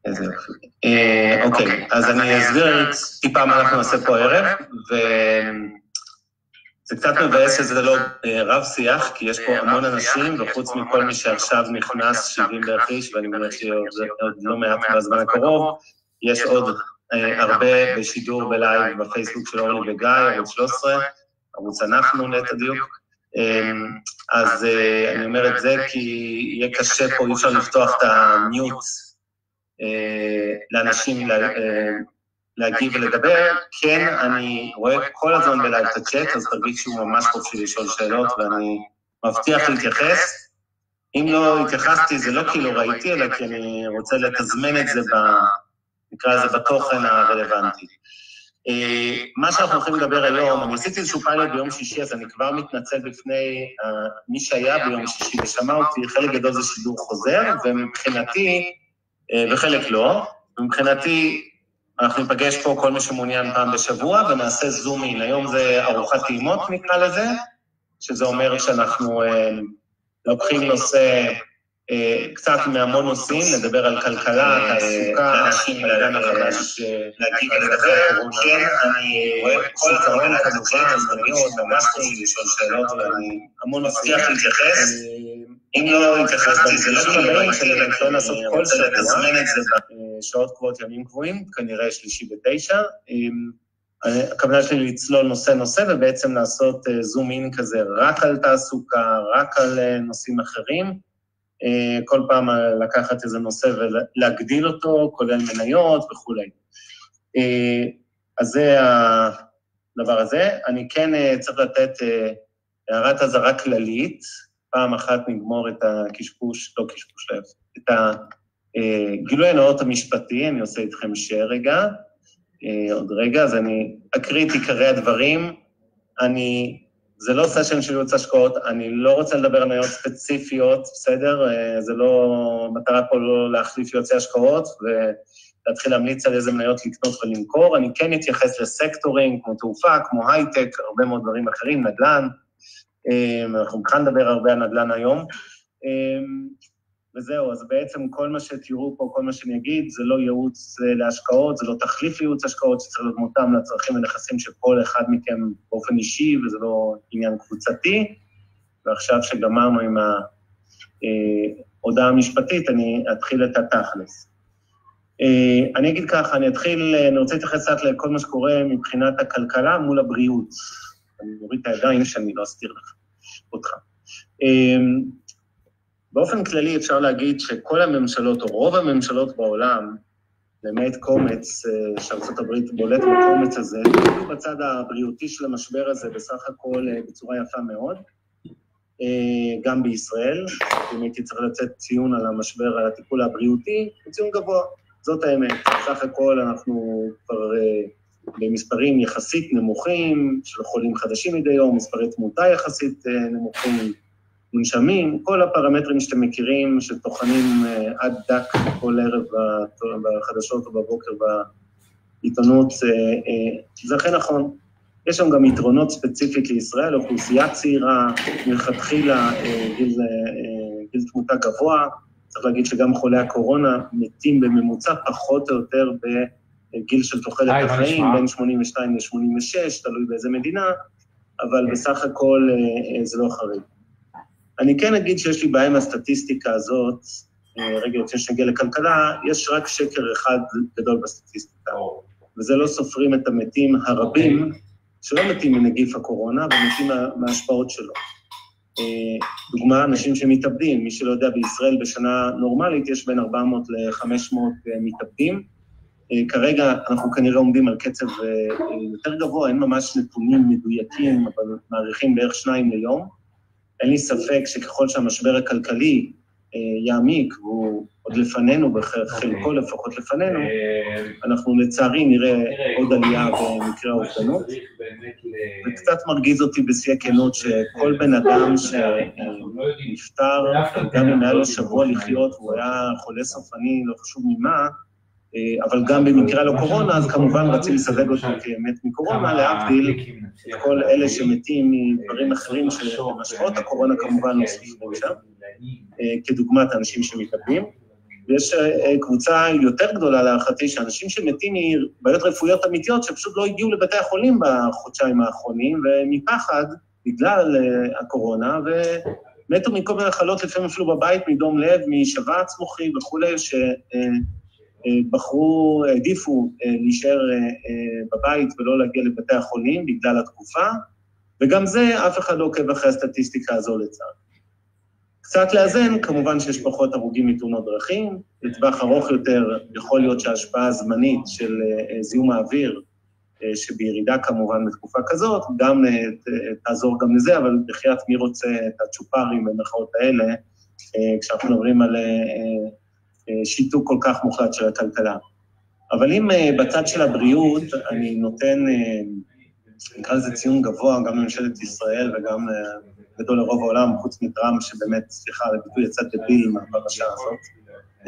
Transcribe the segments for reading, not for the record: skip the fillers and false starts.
איזה יופי. אוקיי, אז אני אסביר טיפה מה אנחנו נעשה פה הערב, וזה קצת מבאס שזה לא רב שיח, כי יש פה המון אנשים, וחוץ מכל מי שעכשיו נכנס 70 בהחיש, ואני מניח שעוד לא מעט בזמן הקרוב, יש עוד הרבה בשידור בלייב בפייסבוק של אורלי וגיא, ערוץ 13, ערוץ אנחנו נטע דיוק. אז אני אומר את זה כי יהיה קשה פה, אי אפשר לפתוח את המיוט לאנשים להגיב ולדבר. כן, אני רואה כל הזמן בלייב את הצ'אט, אז תרגישו ממש חופשי לשאול שאלות, ואני מבטיח להתייחס. אם לא התייחסתי, זה לא כי לא ראיתי, אלא כי אני רוצה לתזמן את זה, נקרא לזה בתוכן הרלוונטי. מה שאנחנו הולכים לדבר היום, אני עשיתי איזשהו פיילוט ביום שישי, אז אני כבר מתנצל בפני מי שהיה ביום שישי ושמע אותי, חלק גדול זה שידור חוזר, ומבחינתי, וחלק לא, ומבחינתי אנחנו ניפגש פה כל מי שמעוניין פעם בשבוע, ונעשה זום-אין. היום זה ארוחת טעימות נקרא לזה, שזה אומר שאנחנו לוקחים נושא קצת מהמון נושאים, נדבר על כלכלה, תעסוקה, אנשים לעידן החדש, להגיב ולדבר. כן, אני רואה כל הזמן כמובן, הזמניות, ממש חושי לשאול שאלות, ואני המון מבטיח להתייחס. אם לא התייחסתי, זה לא שבאים שלי, לא לעשות כל שבוע, לתזמן את זה בשעות קבועות ימים קבועים, כנראה שלישי ב9. הכוונה שלי לצלול נושא, ובעצם לעשות זום-אין כזה רק על תעסוקה, רק על נושאים אחרים, כל פעם לקחת איזה נושא ולהגדיל אותו, כולל מניות וכו'. אז זה הדבר הזה. אני כן צריך לתת הערת אזהרה כללית, פעם אחת נגמור את הקשקוש, לא קשקוש לב, את הגילוי הנאות המשפטי, אני עושה איתכם רגע, עוד רגע, אז אני אקריא את עיקרי הדברים. זה לא סשן של ייעוץ השקעות, אני לא רוצה לדבר על מניות ספציפיות, בסדר? זה לא, מטרה פה לא להחליף יועצי השקעות, ולהתחיל להמליץ על איזה מניות לקנות ולמכור. אני כן אתייחס לסקטורים, כמו תעופה, כמו הייטק, הרבה מאוד דברים אחרים, נדל"ן. אנחנו כאן נדבר הרבה על נדל"ן היום. וזהו, אז בעצם כל מה שתראו פה, כל מה שאני אגיד, זה לא ייעוץ להשקעות, זה לא תחליף ייעוץ השקעות, שצריך להיות מותאם לצרכים ונכסים של כל אחד מכם באופן אישי, וזה לא עניין קבוצתי. ועכשיו שגמרנו עם ההודעה המשפטית, אני אתחיל את התכלס. אני אגיד ככה, אני רוצה להתייחס קצת לכל מה שקורה מבחינת הכלכלה מול הבריאות. אני מוריד את הידיים שאני לא אסתיר אותך. באופן כללי אפשר להגיד שכל הממשלות, או רוב הממשלות בעולם, למעט קומץ, שארצות הברית בולט בקומץ הזה, היו בצד הבריאותי של המשבר הזה בסך הכל בצורה יפה מאוד, גם בישראל, אם הייתי צריך לצאת ציון על המשבר, על הטיפול הבריאותי, הוא ציון גבוה, זאת האמת. בסך הכל אנחנו כבר במספרים יחסית נמוכים, של חולים חדשים מדי יום, מספרי תמותה יחסית נמוכים, מונשמים, כל הפרמטרים שאתם מכירים, שתוכנים עד דק כל ערב בחדשות או בבוקר בעיתונות, זה הכי נכון. יש שם גם יתרונות ספציפית לישראל, אוכלוסייה צעירה, מלכתחילה גיל תמותה גבוה, צריך להגיד שגם חולי הקורונה מתים בממוצע פחות או יותר בגיל של תוחלת החיים, בין 82 ל-86, תלוי באיזה מדינה, אבל בסך הכל זה לא חריג. אני כן אגיד שיש לי בעיה עם הסטטיסטיקה הזאת, רגע, לפני שנגיע לכלכלה, יש רק שקר אחד גדול בסטטיסטיקה, וזה לא סופרים את המתים הרבים, שלא מתים מנגיף הקורונה, אבל מתים מההשפעות שלו. דוגמה, אנשים שמתאבדים, מי שלא יודע, בישראל בשנה נורמלית יש בין 400 ל-500 מתאבדים, כרגע אנחנו כנראה עומדים על קצב יותר גבוה, אין ממש נתונים מדויקים, אבל מעריכים בערך 2 ליום, אין לי ספק שככל שהמשבר הכלכלי יעמיק, והוא עוד לפנינו, בחלקו לפחות לפנינו, אנחנו לצערי נראה עוד עלייה במקרה האובדנות, וקצת מרגיז אותי בשיא הכנות שכל בן אדם שנפטר, גם אם היה לו שבוע לחיות, והוא היה חולה סופני, לא חשוב ממה, אבל גם במקרה לא קורונה, אז כמובן רציתי לסווג אותו כמת מקורונה, להבדיל כל אלה שמתים מדברים אחרים שמשפעות הקורונה כמובן נוספים שם, כדוגמת האנשים שמתאבדים. ויש קבוצה יותר גדולה להערכתי, שאנשים שמתים מבעיות רפואיות אמיתיות, שפשוט לא הגיעו לבתי החולים בחודשיים האחרונים, ומפחד, בגלל הקורונה, ומתו מכל מיני מחלות, לפעמים אפילו בבית, מדום לב, משבץ מוחי וכולי, שבחרו, העדיפו להישאר בבית ולא להגיע לבתי החולים בגלל התקופה, וגם זה אף אחד לא עוקב אחרי הסטטיסטיקה הזו לצער. קצת לאזן, כמובן שיש פחות הרוגים מתאונות דרכים, לטווח ארוך יותר יכול להיות שההשפעה הזמנית של זיהום האוויר, שבירידה כמובן בתקופה כזאת, גם תעזור גם לזה, אבל בחייאת מי רוצה את הצ'ופרים במרכאות האלה, כשאנחנו מדברים על שיתוק כל כך מוחלט של הכלכלה. אבל אם בצד של הבריאות אני נותן, נקרא לזה ציון גבוה, גם לממשלת ישראל וגם גדול לרוב העולם, חוץ מטראמפ שבאמת, סליחה, לביטוי יצא דביל מהפרשה הזאת,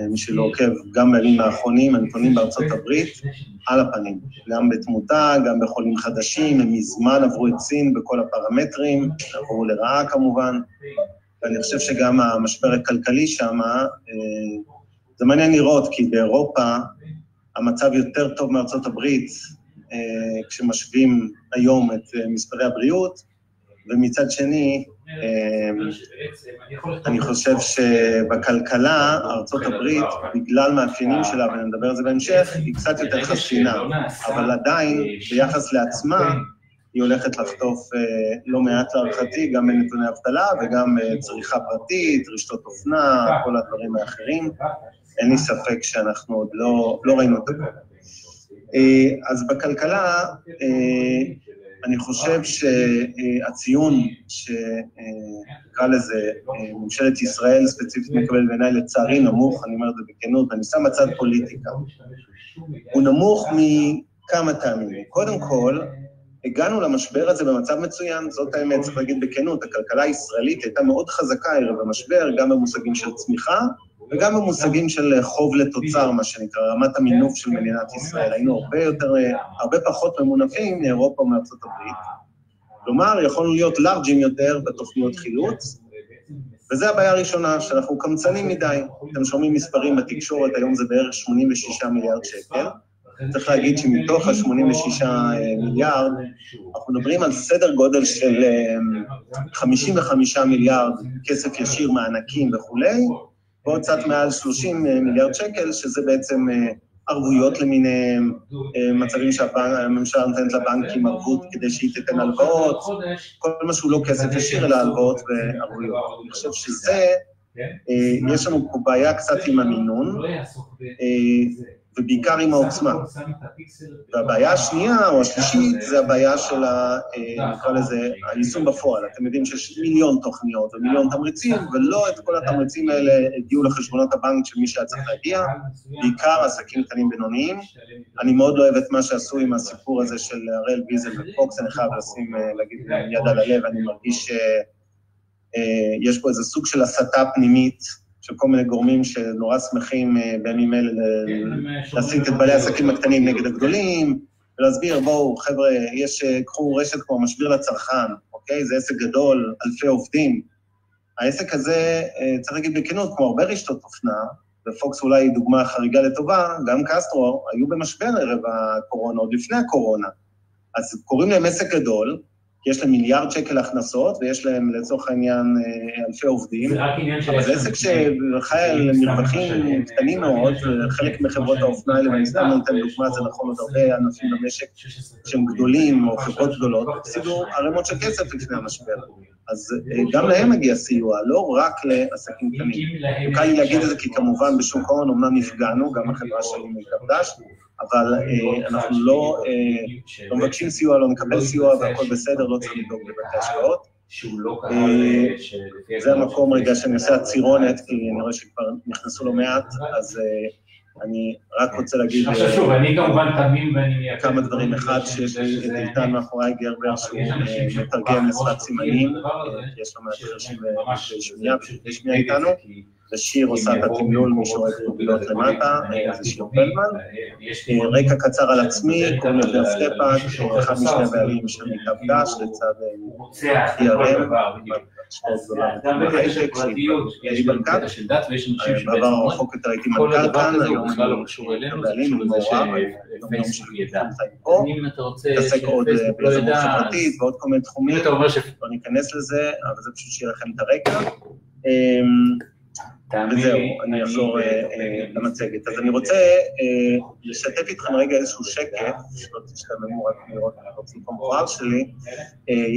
מי שלא עוקב, גם בימים האחרונים, הנתונים בארצות הברית, על הפנים, גם בתמותה, גם בחולים חדשים, הם מזמן עברו את סין בכל הפרמטרים, עברו לרעה כמובן, ואני חושב שגם המשבר הכלכלי שם, זה מעניין לראות, כי באירופה המצב יותר טוב מארצות הברית, כשמשווים היום את מספרי הבריאות, ומצד שני, אני חושב שבכלכלה, ארצות הברית, בגלל מאפיינים שלה, ואני מדבר על זה בהמשך, היא קצת יותר חסינה, אבל עדיין, ביחס לעצמה, היא הולכת לחטוף לא מעט להערכתי, גם בנתוני אבטלה, וגם צריכה פרטית, רשתות אופנה, כל הדברים האחרים. אין לי ספק שאנחנו עוד לא ראינו את הכל. אז בכלכלה, אני חושב שהציון שנקרא לזה, ממשלת ישראל ספציפית מקבל בעיניי לצערי נמוך, אני אומר את זה בכנות, אני שם מצד פוליטיקה. הוא נמוך מכמה טעמים. קודם כל, הגענו למשבר הזה במצב מצוין, זאת האמת, צריך להגיד בכנות, הכלכלה הישראלית הייתה מאוד חזקה ערב המשבר, גם במושגים של צמיחה, וגם במושגים של חוב לתוצר, מה שנקרא, רמת המינוף של מדינת ישראל. היינו הרבה פחות ממונפים מאירופה ומארצות הברית. כלומר, יכולנו להיות לארג'ים יותר בתוכניות חילוץ, וזו הבעיה הראשונה, שאנחנו קמצנים מדי. אתם שומעים מספרים בתקשורת, היום זה בערך 86 מיליארד שקל. צריך להגיד שמתוך ה-86 מיליארד, אנחנו מדברים על סדר גודל של 55 מיליארד כסף ישיר מענקים וכולי, ועוד קצת מעל 30 מיליארד שקל, שזה בעצם ערבויות למיניהם, מצבים שהממשלה נותנת לבנקים ערבות כדי שהיא תתן הלוואות, כל מה שהוא לא כסף ישיר אלא הלוואות וערבויות. אני חושב שזה, יש לנו פה בעיה קצת עם המינון, ובעיקר עם העוצמה. והבעיה השנייה או השלישית זה הבעיה של נקרא לזה, היישום בפועל. אתם יודעים שיש מיליון תוכניות ומיליון תמריצים, ולא את כל התמריצים האלה הגיעו לחשבונות הבנק של מי שהיה צריך להגיע, בעיקר עסקים קטנים בינוניים. אני מאוד לא אוהב את מה שעשו עם הסיפור הזה של הראל ויזל ופוקס, אני חייב להגיד יד על הלב, אני מרגיש שיש פה איזה סוג של הסתה פנימית, של כל מיני גורמים שנורא שמחים בימים אלה להסיט את בעלי העסקים הקטנים נגד הגדולים, ולהסביר, בואו, חבר'ה, קחו רשת כמו משביר לצרכן, אוקיי? זה עסק גדול, אלפי עובדים. העסק הזה, צריך להגיד בכנות, כמו הרבה רשתות אופנה, ופוקס אולי דוגמה חריגה לטובה, גם קסטרו, היו במשבר ערב הקורונה, עוד לפני הקורונה. אז קוראים להם עסק גדול, יש להם מיליארד שקל הכנסות, ויש להם לצורך העניין אלפי עובדים, אבל זה עסק שחי על מרווחים קטנים מאוד, חלק מחברות האופנה האלה, ואני סתם נותן דוגמה, זה נכון עוד הרבה ענפים במשק שהם גדולים או חברות גדולות, הפסידו ערימות של כסף לפני המשבר. אז גם להם מגיע סיוע, לא רק לעסקים קטנים. קל לי להגיד את זה כי כמובן בשוק ההון אומנם נפגענו, גם החברה שלי מקדש, אבל אנחנו לא מבקשים סיוע, לא נקבל סיוע, והכל בסדר, לא צריך לדאוג לבתי השקעות. זה המקום רגע שאני עושה הצירונת, כי אני רואה שכבר נכנסו לא מעט, אז אני רק רוצה להגיד כמה דברים. אחד, שיש לי את איתן מאחורי גרבר, שהוא מתרגם לשפת סימנים, יש לו מעט חרשים ושמיעה איתנו, ושיר עושה את התמלול, מי שרואה תמלולות למטה, זה שיר פלמן. רקע קצר על עצמי, קוראים לבן סטפאק, אחד משני הבעלים של מיטב דש, לצד ERM, גם בקטע של פרטיות, יש גם קטע של דת, ויש אנשים שבעצם כל הדבר כזה הוא בכלל לא קשור אלינו, זה קשור לזה שפייסבוק ידע. אם אתה רוצה שפייסבוק לא ידע, ועוד כל מיני תחומים, לא ניכנס לזה, אבל זה פשוט שיהיה לכם את הרקע. וזהו, אני אחזור למצגת. אז אני רוצה לשתף איתכם רגע איזשהו שקף, שלא תשתממו רק לראות את הפרצוף המואר שלי.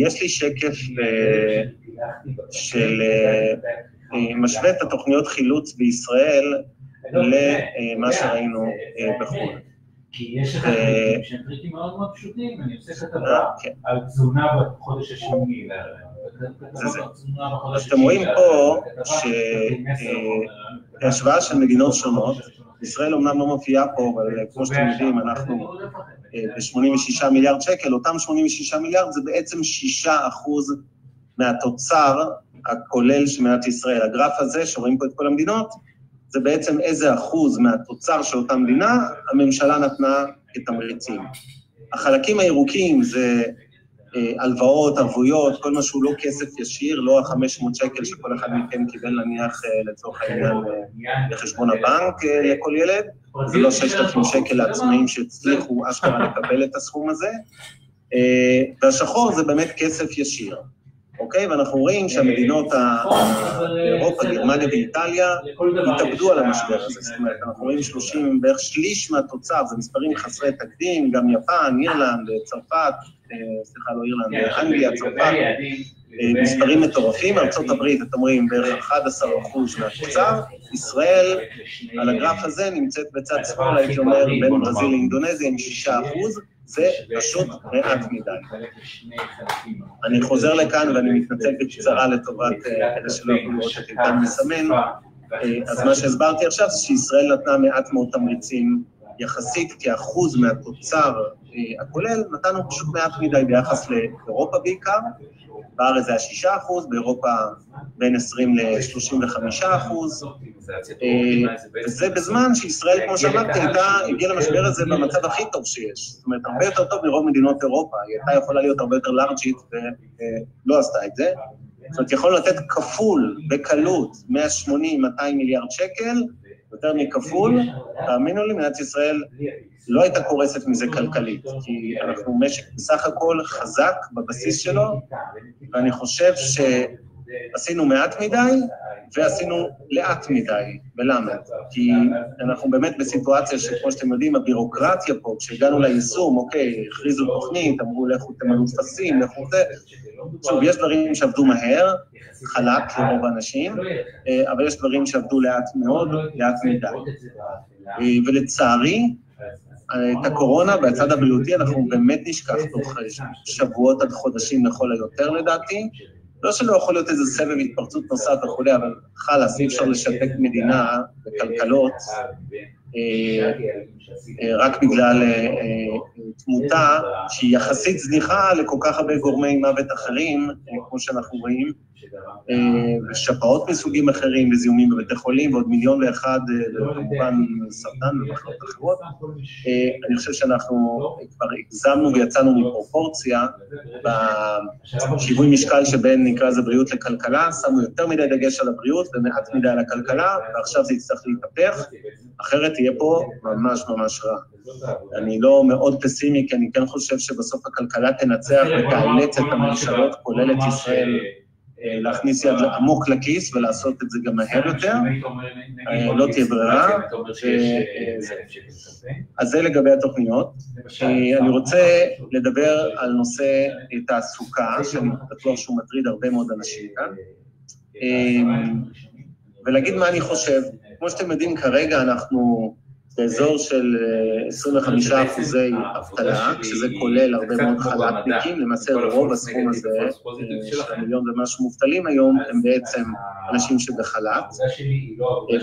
יש לי שקף של משווה את התוכניות חילוץ בישראל למה שראינו בחו"ל. כי יש לך טריקים מאוד מאוד פשוטים, אני עושה כתבה על תזונה בחודש השמיני. אז אתם רואים פה שהשוואה של מדינות שונות, ישראל אומנם לא מופיעה פה, אבל כמו שאתם יודעים, אנחנו ב-86 מיליארד שקל, אותם 86 מיליארד זה בעצם 6% מהתוצר הכולל של מדינת ישראל. הגרף הזה, שרואים פה את כל המדינות, זה בעצם איזה אחוז מהתוצר של אותה מדינה, הממשלה נתנה כתמריצים. החלקים הירוקים זה הלוואות, ערבויות, כל מה שהוא לא כסף ישיר, לא ה-500 שקל שכל אחד מכם קיבל להניח לצורך העניין לחשבון הבנק לכל ילד, זה לא 6,000 שקל לעצמאים שהצליחו אשכרה לקבל את הסכום הזה, והשחור זה באמת כסף ישיר. אוקיי? ואנחנו רואים שהמדינות באירופה, גרמניה ואיטליה, התאבדו על המשבר הזה. זאת אומרת, אנחנו רואים 30, בערך שליש מהתוצר, זה מספרים חסרי תקדים, גם יפן, אירלנד, צרפת, סליחה, לא אירלנד, אנגליה, צרפת, מספרים מטורפים, ארצות הברית, אתם רואים, בערך 11% מהתוצר, ישראל, על הגרף הזה, נמצאת בצד שמאל, הייתי אומר, בין ברזיל לאינדונזיה, עם 6%, זה פשוט מעט מדי. אני חוזר לכאן ואני מתנצל בקצרה לטובת אלה שלא יכולו לראות את איתן מסמן. אז מה שהסברתי עכשיו זה שישראל נתנה מעט מאוד תמריצים יחסית כאחוז מהתוצר הכולל, נתנו פשוט מעט מדי ביחס לאירופה בעיקר, בארץ זה היה 6%, באירופה בין 20 ל-35%, וזה בזמן שישראל, כמו שאמרתי, הגיעה למשבר הזה במצב הכי טוב שיש. זאת אומרת, הרבה יותר טוב מרוב מדינות אירופה, היא הייתה יכולה להיות הרבה יותר לארג'ית ולא עשתה את זה. זאת אומרת, יכול לתת כפול בקלות 180-200 מיליארד שקל, יותר מכפול, תאמינו לי, מדינת ישראל לא הייתה קורסת מזה כלכלית, כי אנחנו משק בסך הכל חזק בבסיס שלו, ואני חושב שעשינו מעט מדי, ועשינו לאט מדי. ולמה? כי אנחנו באמת בסיטואציה שכמו שאתם יודעים, הבירוקרטיה פה, כשהגענו ליישום, אוקיי, הכריזו תוכנית, אמרו לכו תמלאו טפסים, לכו זה, שוב, יש דברים שעבדו מהר, חלק לרוב האנשים, אבל יש דברים שעבדו לאט מאוד, לאט מדי. ולצערי, את הקורונה והצד הבריאותי אנחנו באמת נשכח תוך שבועות עד חודשים לכל היותר לדעתי, לא שלא יכול להיות איזה סבב התפרצות נוסף וכו', אבל חלס, אי אפשר לשתק מדינה וכלכלות רק בגלל תמותה שהיא יחסית זניחה לכל כך הרבה גורמי מוות אחרים, כמו שאנחנו רואים, ושפעות מסוגים אחרים, וזיהומים בבתי חולים, ועוד 1,000,001, וכמובן סרטן ומחלות אחרות. אני חושב שאנחנו כבר הגזמנו ויצאנו מפרופורציה בשיווי משקל שבין נקרא זה בריאות לכלכלה, שמו יותר מדי דגש על הבריאות ומעט מדי על הכלכלה, ועכשיו זה יצטרך להתהפך, אחרת יהיה פה ממש ממש רע. אני לא מאוד פסימי, כי אני כן חושב שבסוף הכלכלה תנצח ותאלץ את הממשלות, כולל את ישראל, להכניס יד עמוק לכיס ולעשות את זה גם מהר יותר, לא תהיה ברירה. אז זה לגבי התוכניות. אני רוצה לדבר על נושא תעסוקה, שאני בטוח שהוא מטריד הרבה מאוד אנשים כאן, ולהגיד מה אני חושב. כמו שאתם יודעים, כרגע אנחנו באזור של 25% אבטלה, כשזה כולל הרבה מאוד חל"תניקים, למעשה רוב הסכום הזה, של 1,000,000 ומשהו מובטלים היום, הם בעצם אנשים שבחל"ת.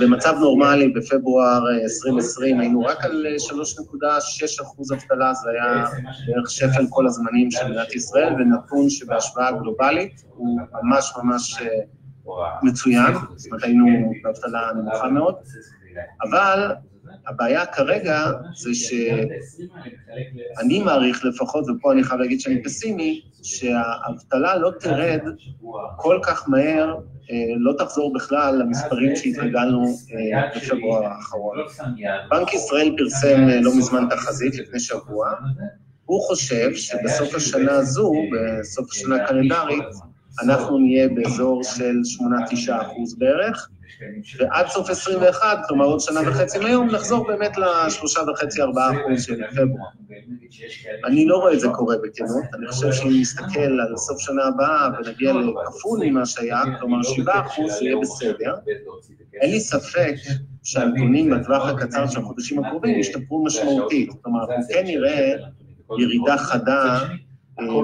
במצב נורמלי, בפברואר 2020, היינו רק על 3.6% אבטלה, זה היה בערך שפל כל הזמנים של מדינת ישראל, ונתון שבהשוואה גלובלית הוא ממש ממש מצוין, זאת אומרת היינו באבטלה נמוכה מאוד, אבל הבעיה כרגע זה שאני מעריך לפחות, ופה אני חייב להגיד שאני פסימי, שהאבטלה לא תרד כל כך מהר, לא תחזור בכלל למספרים שהתרגלנו בפברואר האחרון. בנק ישראל פרסם לא מזמן תחזית לפני שבוע, הוא חושב שבסוף השנה הזו, בסוף השנה הקלנדרית, אנחנו נהיה באזור של 8-9% בערך, ועד סוף 21, כלומר עוד שנה וחצי מהיום, נחזור באמת ל3.5-4% של פברואר. אני לא רואה את זה קורה בכנות, אני חושב שאם נסתכל על סוף שנה הבאה ונגיע לכפול ממה שהיה, כלומר 7%, זה יהיה בסדר. אין לי ספק שהנתונים בטווח הקצר של החודשים הקרובים ישתפרו משמעותית, כלומר אנחנו כן נראה ירידה חדה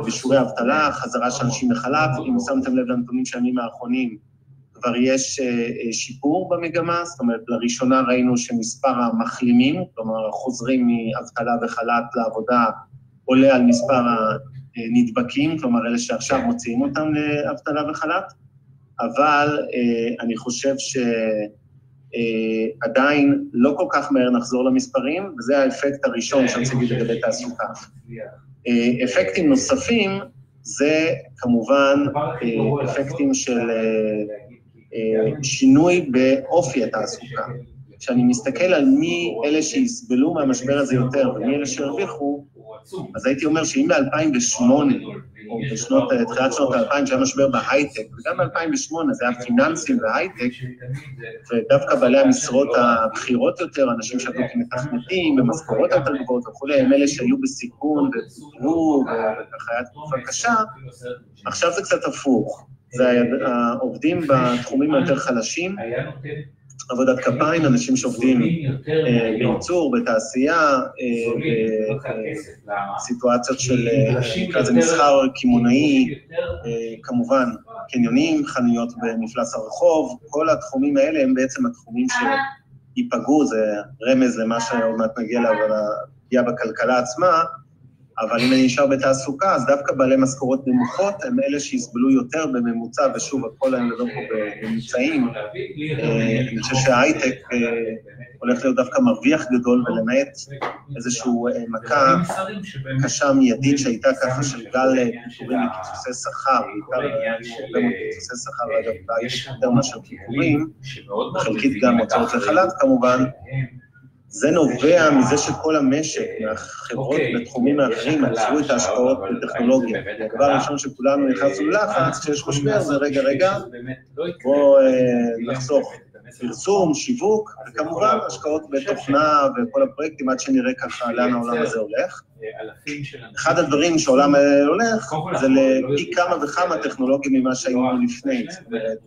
בשיעורי האבטלה, חזרה של אנשים מחל"ת, אם שמתם לב לנתונים של הימים האחרונים, כבר יש שיפור במגמה, זאת אומרת, לראשונה ראינו שמספר המחלימים, כלומר, חוזרים מאבטלה וחל"ת לעבודה, עולה על מספר הנדבקים, כלומר, אלה שעכשיו מוציאים אותם לאבטלה וחל"ת, אבל אני חושב שעדיין לא כל כך מהר נחזור למספרים, וזה האפקט הראשון שרציתי לגבי תעסוקה. אפקטים נוספים, זה כמובן אפקטים של שינוי באופי התעסוקה. כשאני מסתכל על מי אלה שיסבלו מהמשבר הזה יותר ומי אלה שהרוויחו, אז הייתי אומר שאם ב-2008, או תחילת שנות ה-2000 שהיה משבר בהייטק, וגם ב-2008 זה היה פיננסים והייטק, ודווקא בעלי המשרות הבכירות יותר, אנשים שעבדו כמתכנתים, במשכורות יותר גבוהות וכולי, הם אלה שהיו בסיכון ופוטרו, וככה היה תקופה קשה, עכשיו זה קצת הפוך. זה העובדים בתחומים היותר חלשים, עבודת כפיים, אנשים שעובדים בייצור, בתעשייה, בסיטואציות של כזה מסחר כימונאי, כמובן קניונים, חנויות במפלס הרחוב, כל התחומים האלה הם בעצם התחומים שיפגעו, זה רמז למה שעוד מעט נגיע לה, אבל הפגיעה בכלכלה עצמה, אבל אם אני נשאר בתעסוקה, אז דווקא בעלי משכורות נמוכות, הם אלה שיסבלו יותר בממוצע, ושוב, הכל הם לא פה בממצאים. אני חושב שההייטק הולך להיות דווקא מרוויח גדול, ולמעט איזושהי מכה קשה מיידית שהייתה ככה של גל פיטורים וקיצוצי שכר, בעיקר הרבה מאוד קיצוצי שכר, ואגב, בהייטק יותר מאשר פיטורים, וחלקית גם הוצאות לחל"ת כמובן, זה נובע מזה שכל המשק, מהחברות בתחומים האחרים, עצרו את ההשקעות בטכנולוגיה. הדבר הראשון שכולנו נכנסנו ללחץ, כשיש משבר, זה רגע, בוא נחסוך פרסום, שיווק, וכמובן השקעות בתוכנה וכל הפרויקטים, עד שנראה ככה לאן העולם הזה הולך. אחד הדברים שהעולם הולך, זה לפי כמה וכמה טכנולוגיה ממה שהיינו לפני. זאת אומרת,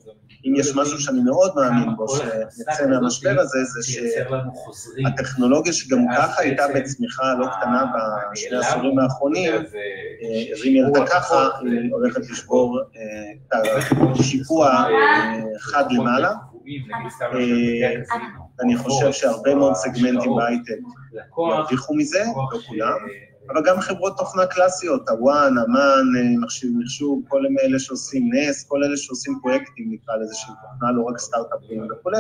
אם יש משהו שאני מאוד מאמין בו, שיצא מהמשבר הזה, זה שהטכנולוגיה שגם ככה הייתה בצמיחה לא קטנה בשני העשורים האחרונים, אז אם ירדה ככה, היא הולכת לשבור את השיפוע חד למעלה. אני חושב שהרבה מאוד סגמנטים בהייטק ירוויחו מזה, לא כולם, אבל גם חברות תוכנה קלאסיות, הוואן, אמן, מחשוב, כל אלה שעושים נס, כל אלה שעושים פרויקטים, נקרא לזה של תוכנה, לא רק סטארט-אפים וכו',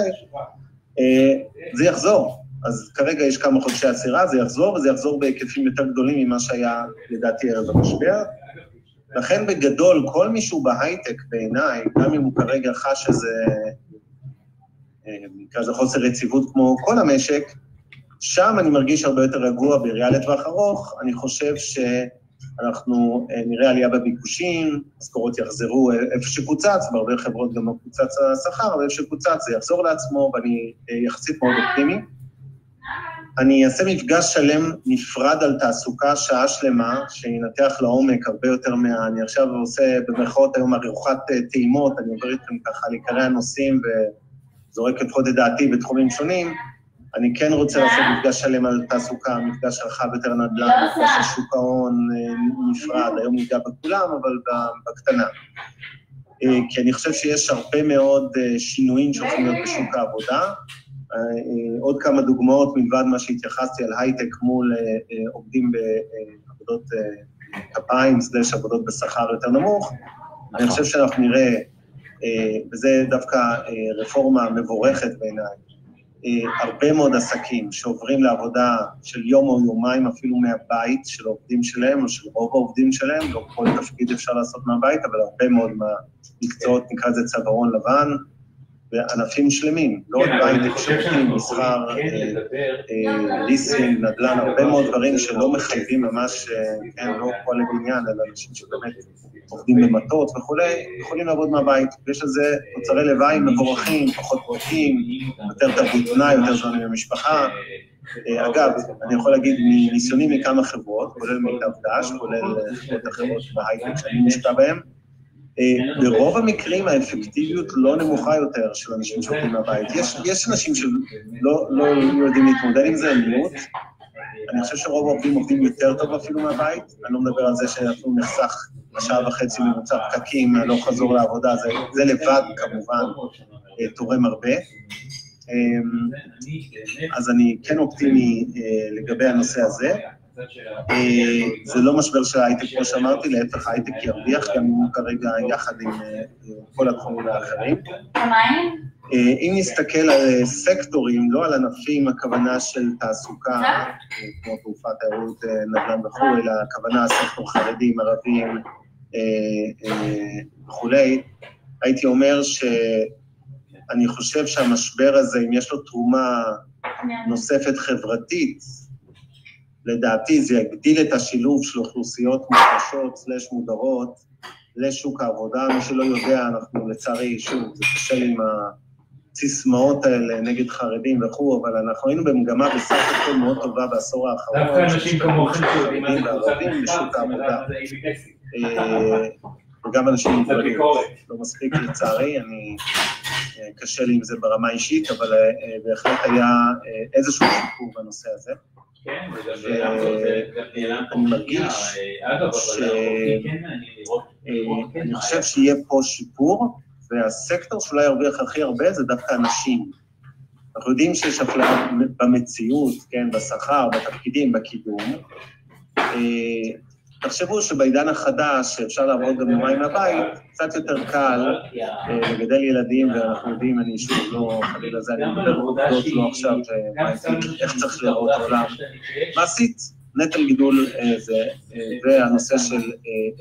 זה יחזור. אז כרגע יש כמה חודשי עצירה, זה יחזור, וזה יחזור בהיקפים יותר גדולים ממה שהיה לדעתי ערב המשבר. לכן בגדול, כל מישהו בהייטק בעיניי, גם אם הוא כרגע חש איזה, כזה חוסר יציבות כמו כל המשק, שם אני מרגיש הרבה יותר רגוע בראייה לטווח ארוך, אני חושב שאנחנו נראה עלייה בביקושים, משכורות יחזרו איפה שקוצץ, בהרבה חברות גם קוצץ השכר, אבל איפה שקוצץ זה יחזור לעצמו, ואני יחסית מאוד אופטימי. אני אעשה מפגש שלם נפרד על תעסוקה, שעה שלמה, שינתח לעומק הרבה יותר אני עכשיו עושה במרכאות היום ארוחת טעימות, אני עובר איתכם ככה לעיקרי הנושאים וזורק לפחות את דעתי בתחומים שונים, אני כן רוצה לעשות מפגש שלם על תעסוקה, מפגש רחב יותר נדל"ן, מפגש של שוק ההון נפרד, היום ניגע בכולם, אבל בקטנה. כי אני חושב שיש הרבה מאוד שינויים שהולכים להיות בשוק העבודה. עוד כמה דוגמאות מלבד מה שהתייחסתי על הייטק מול עובדים בעבודות כפיים, סלש עבודות בשכר יותר נמוך. אני חושב שאנחנו נראה, וזה דווקא רפורמה מבורכת בעיניי, הרבה מאוד עסקים שעוברים לעבודה של יום או יומיים אפילו מהבית של העובדים שלהם, או של רוב העובדים שלהם, לא כל תפקיד אפשר לעשות מהבית, אבל הרבה מאוד מהמקצועות, נקרא לזה צווארון לבן, וענפים שלמים, לא רק בית, שירותים, מסחר, ליסינג, נדל"ן, הרבה מאוד דברים שלא מחייבים ממש, לא כל לבניין, אלא אנשים שבאמת עובדים במטות וכולי, יכולים לעבוד מהבית, ויש לזה תוצרי לוואי מבורכים, פחות פרקים, יותר תרבות פנאי, יותר זמן במשפחה. אגב, אני יכול להגיד מניסיונים מכמה חברות, כולל מיטב דש, כולל חברות אחרות בהייטק שאני מושקע בהם, ברוב המקרים האפקטיביות לא נמוכה יותר של אנשים שעובדים מהבית. יש אנשים שלא יודעים להתמודד עם זה, מיעוט. אני חושב שרוב העובדים עובדים יותר טוב אפילו מהבית. אני לא מדבר על זה שאנחנו נחסך שעה וחצי ממוצע פקקים, לא חזור לעבודה, זה לבד כמובן תורם הרבה. אז אני כן אופטימי לגבי הנושא הזה. זה לא משבר של ההייטק, כמו שאמרתי, להפך ההייטק ירוויח, גם אם הוא כרגע יחד עם כל התחומים האחרים. אם נסתכל על סקטורים, לא על ענפים, הכוונה של תעסוקה, כמו תעופה, תיירות, נדל"ן וכו', אלא הכוונה סקטור חרדים, ערבים וכולי, הייתי אומר שאני חושב שהמשבר הזה, אם יש לו תרומה נוספת חברתית, לדעתי זה יגדיל את השילוב של אוכלוסיות מוחלשות סלש מודרות לשוק העבודה. מי שלא יודע, אנחנו לצערי, שוב, זה קשה עם הסיסמאות האלה נגד חרדים וכו', אבל אנחנו היינו במגמה בסך הכל מאוד טובה בעשור האחרון. דווקא אנשים כמוך חרדים וערבים לשוק העבודה. וגם אנשים מודרים, לא מספיק לצערי, אני קשה לי עם זה ברמה אישית, אבל בהחלט היה איזשהו שיפור בנושא הזה. אני מרגיש אני חושב שיהיה פה שיפור, והסקטור שאולי ירוויח הכי הרבה זה דווקא אנשים. אנחנו יודעים שיש אפליה במציאות, בשכר, בתפקידים, בקידום. תחשבו שבעידן החדש, שאפשר לעבוד גם יומיים מהבית, קצת יותר קל לגדל ילדים, ואנחנו יודעים, אני שוב לא חלילה זה, אני מדבר עובדות לא עכשיו, איך צריך לראות עולם. מעשית, נטל גידול זה, והנושא של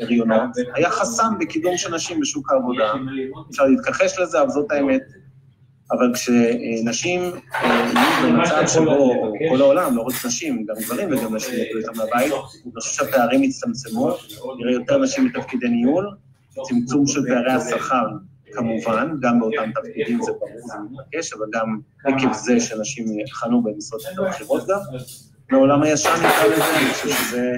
הריונות, היה חסם בקידום של נשים בשוק העבודה. אפשר להתכחש לזה, אבל זאת האמת. אבל כשנשים במצב שבו כל העולם, לא רק נשים, גם גברים וגם נשים ידעו איתם מהבית, אני חושב שהפערים הצטמצמו, נראה יותר נשים בתפקידי ניהול, צמצום של פערי השכר כמובן, גם באותם תפקידים זה ברור, זה מתבקש, אבל גם עקב זה שנשים יחנו במשרות יותר בכירות גם. מעולם הישן נקרא לזה, אני חושב שזה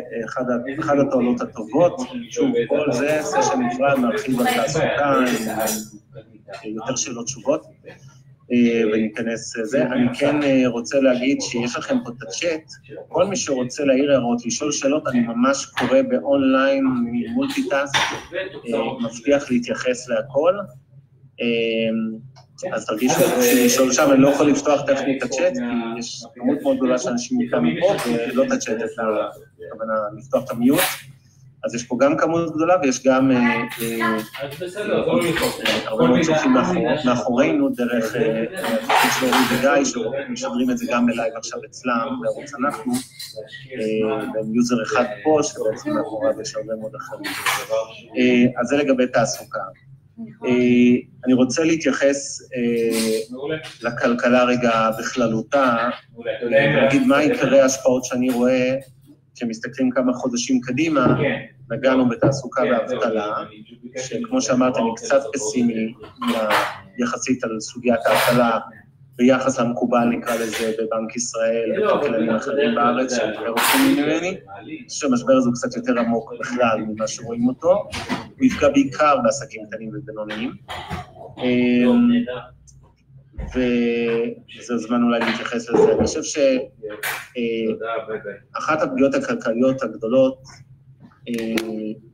אחד התועלות הטובות, שוב, כל זה סשן נפרד, נרחיב על תעסוקה, יותר שאלות תשובות. וניכנס לזה. אני כן רוצה להגיד שיש לכם פה את הצ'אט, כל מי שרוצה להעיר הערות, לשאול שאלות, אני ממש קורא באונליין מולטיטאסק, מבטיח להתייחס להכל, אז תרגישו לשאול שם, אני לא יכול לפתוח טכנית את הצ'אט, כי יש כמות מאוד גדולה שאנשים מכאן מפה, ולא את הצ'אט, את הכוונה לפתוח את המיוט, אז יש פה גם כמות גדולה, ויש גם הרבה מאוד צופים מאחורינו, דרך התפקיד של אורי וגיא, שמשדרים את זה גם בלייב עכשיו אצלם, בערוץ אנחנו, והם יוזר אחד פה, שבעצם מאחוריו יש הרבה מאוד אחרים. אז זה לגבי תעסוקה. אני רוצה להתייחס לכלכלה רגע בכללותה, ולהגיד מה עיקרי ההשפעות שאני רואה, כשמסתכלים כמה חודשים קדימה, נגענו בתעסוקה ואבטלה, שכמו שאמרת, אני קצת פסימי יחסית על סוגיית האבטלה, ביחס למקובל נקרא לזה בבנק ישראל, וכללים אחרים בארץ, שיותר רוצים ממני, שהמשבר הזה הוא קצת יותר עמוק בכלל ממה שרואים אותו, הוא יפגע בעיקר בעסקים קטנים ובינוניים, וזה הזמן אולי להתייחס לזה. אני חושב שאחת הפגיעות הכלכליות הגדולות,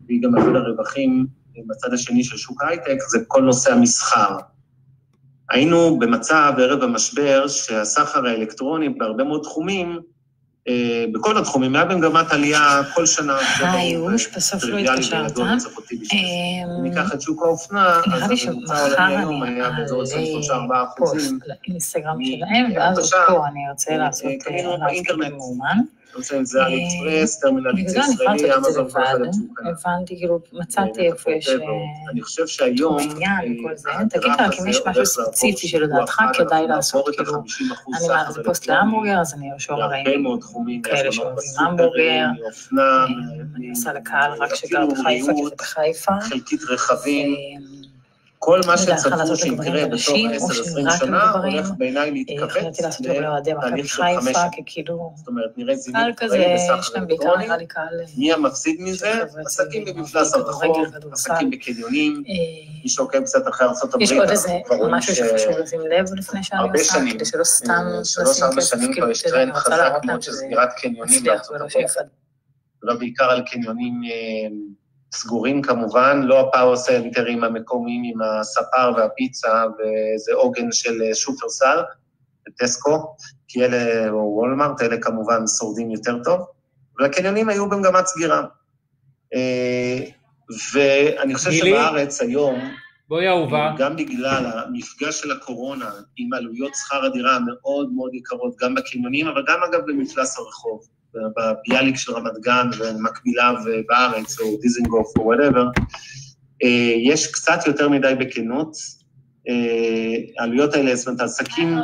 והיא גם אחד הרווחים בצד השני של שוק הייטק, זה כל נושא המסחר. היינו במצב ערב המשבר שהסחר האלקטרוני בהרבה מאוד תחומים בכל התחומים, היה במגמת עלייה כל שנה. יוש, בסוף לא התקשרת. ניקח את שוק האופנה, אז הממוצע העולמי היום היה באזור 23-4%. פוסט לאינסטגרם שלהם, ואז פה אני ארצה לעשות באינטרנט מאומן. זה על אקספרס, טרמינל ישראלי, אמזון, כל אחד שוק. הבנתי, כאילו, מצאתי איפה יש... אני חושב שהיום... בעניין וכל זה. תגיד רק, אם יש משהו ספציפי שלדעתך כדאי לעשות, כאילו, אני מעלה, זה פוסט להמבורגר, אז אני ארשור הרעים כאלה שאוהבים המבורגר, אני עושה לקהל רק שגר בחיפה, כי זה בחיפה. חלקית רכבים. כל מה שצפו שיקרה בתוך 10-20 שנה, הולך בעיניי להתכווץ. חייבתי לעשות לו לאוהדי מכבי חיפה, כאילו... זאת אומרת, נראה זינות כזה, יש להם בעיקר נראה לי קהל... מי המפסיד מזה? עסקים במפלס הרחוב, עסקים בקניונים, מי שעוקב קצת אחרי ארצות הברית. יש עוד איזה משהו שחשוב לשים לב לפני שאני עושה, כדי שלא סתם... 3-4 שנים כבר יש טרנד חזק מאוד של סגירת קניונים בארצות הברית. לא בעיקר על קניונים... סגורים כמובן, לא הפאוור סנטרים המקומיים עם הספר והפיצה, וזה עוגן של שופרסל, טסקו, כי אלה, או וולמארט, אלה כמובן שורדים יותר טוב, והקניונים היו במגמת סגירה. ואני חושב שבארץ היום, גם בגלל המפגש של הקורונה, עם עלויות שכר הדירה מאוד מאוד יקרות, גם בקניונים, אבל גם אגב במפלס הרחוב, בביאליק של רמת גן ומקבילה בארץ, או דיזנגוף או whatever, יש קצת יותר מדי בכנות, העלויות האלה, זאת אומרת, העסקים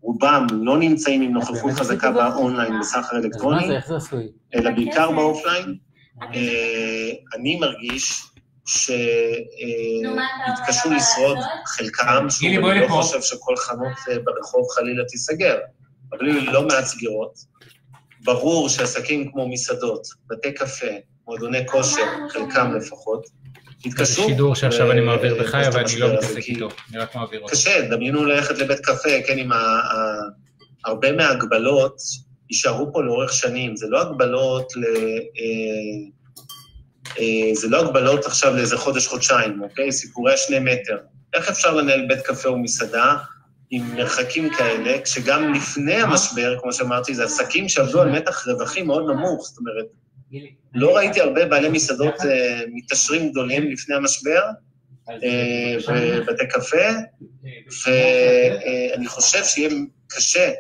שרובם לא נמצאים עם נוכחות חזקה באונליין בסחר אלקטרוני, אלא בעיקר באופליין, אני מרגיש שהתקשו לשרוד חלקם, שאני לא חושב שכל חנות ברחוב חלילה תיסגר, אבל לא מעט סגירות, ברור שעסקים כמו מסעדות, בתי קפה, מועדוני כושר, חלקם לפחות, התקשו. זה שידור שעכשיו אני מעביר בחי, אבל אני לא מתעסק איתו, אני רק מעביר אותו. קשה, דמיינו ללכת לבית קפה, כן, עם הרבה מההגבלות, יישארו פה לאורך שנים, זה לא הגבלות עכשיו לאיזה חודש-חודשיים, אוקיי? סיפורי 2 מטר. איך אפשר לנהל בית קפה או מסעדה, עם מרחקים כאלה, כשגם לפני המשבר, כמו שאמרתי, זה עסקים שעבדו על מתח רווחים מאוד נמוך, זאת אומרת, לא ראיתי הרבה בעלי מסעדות מתעשרים גדולים לפני המשבר, בבתי קפה, ואני חושב שיהיה קשה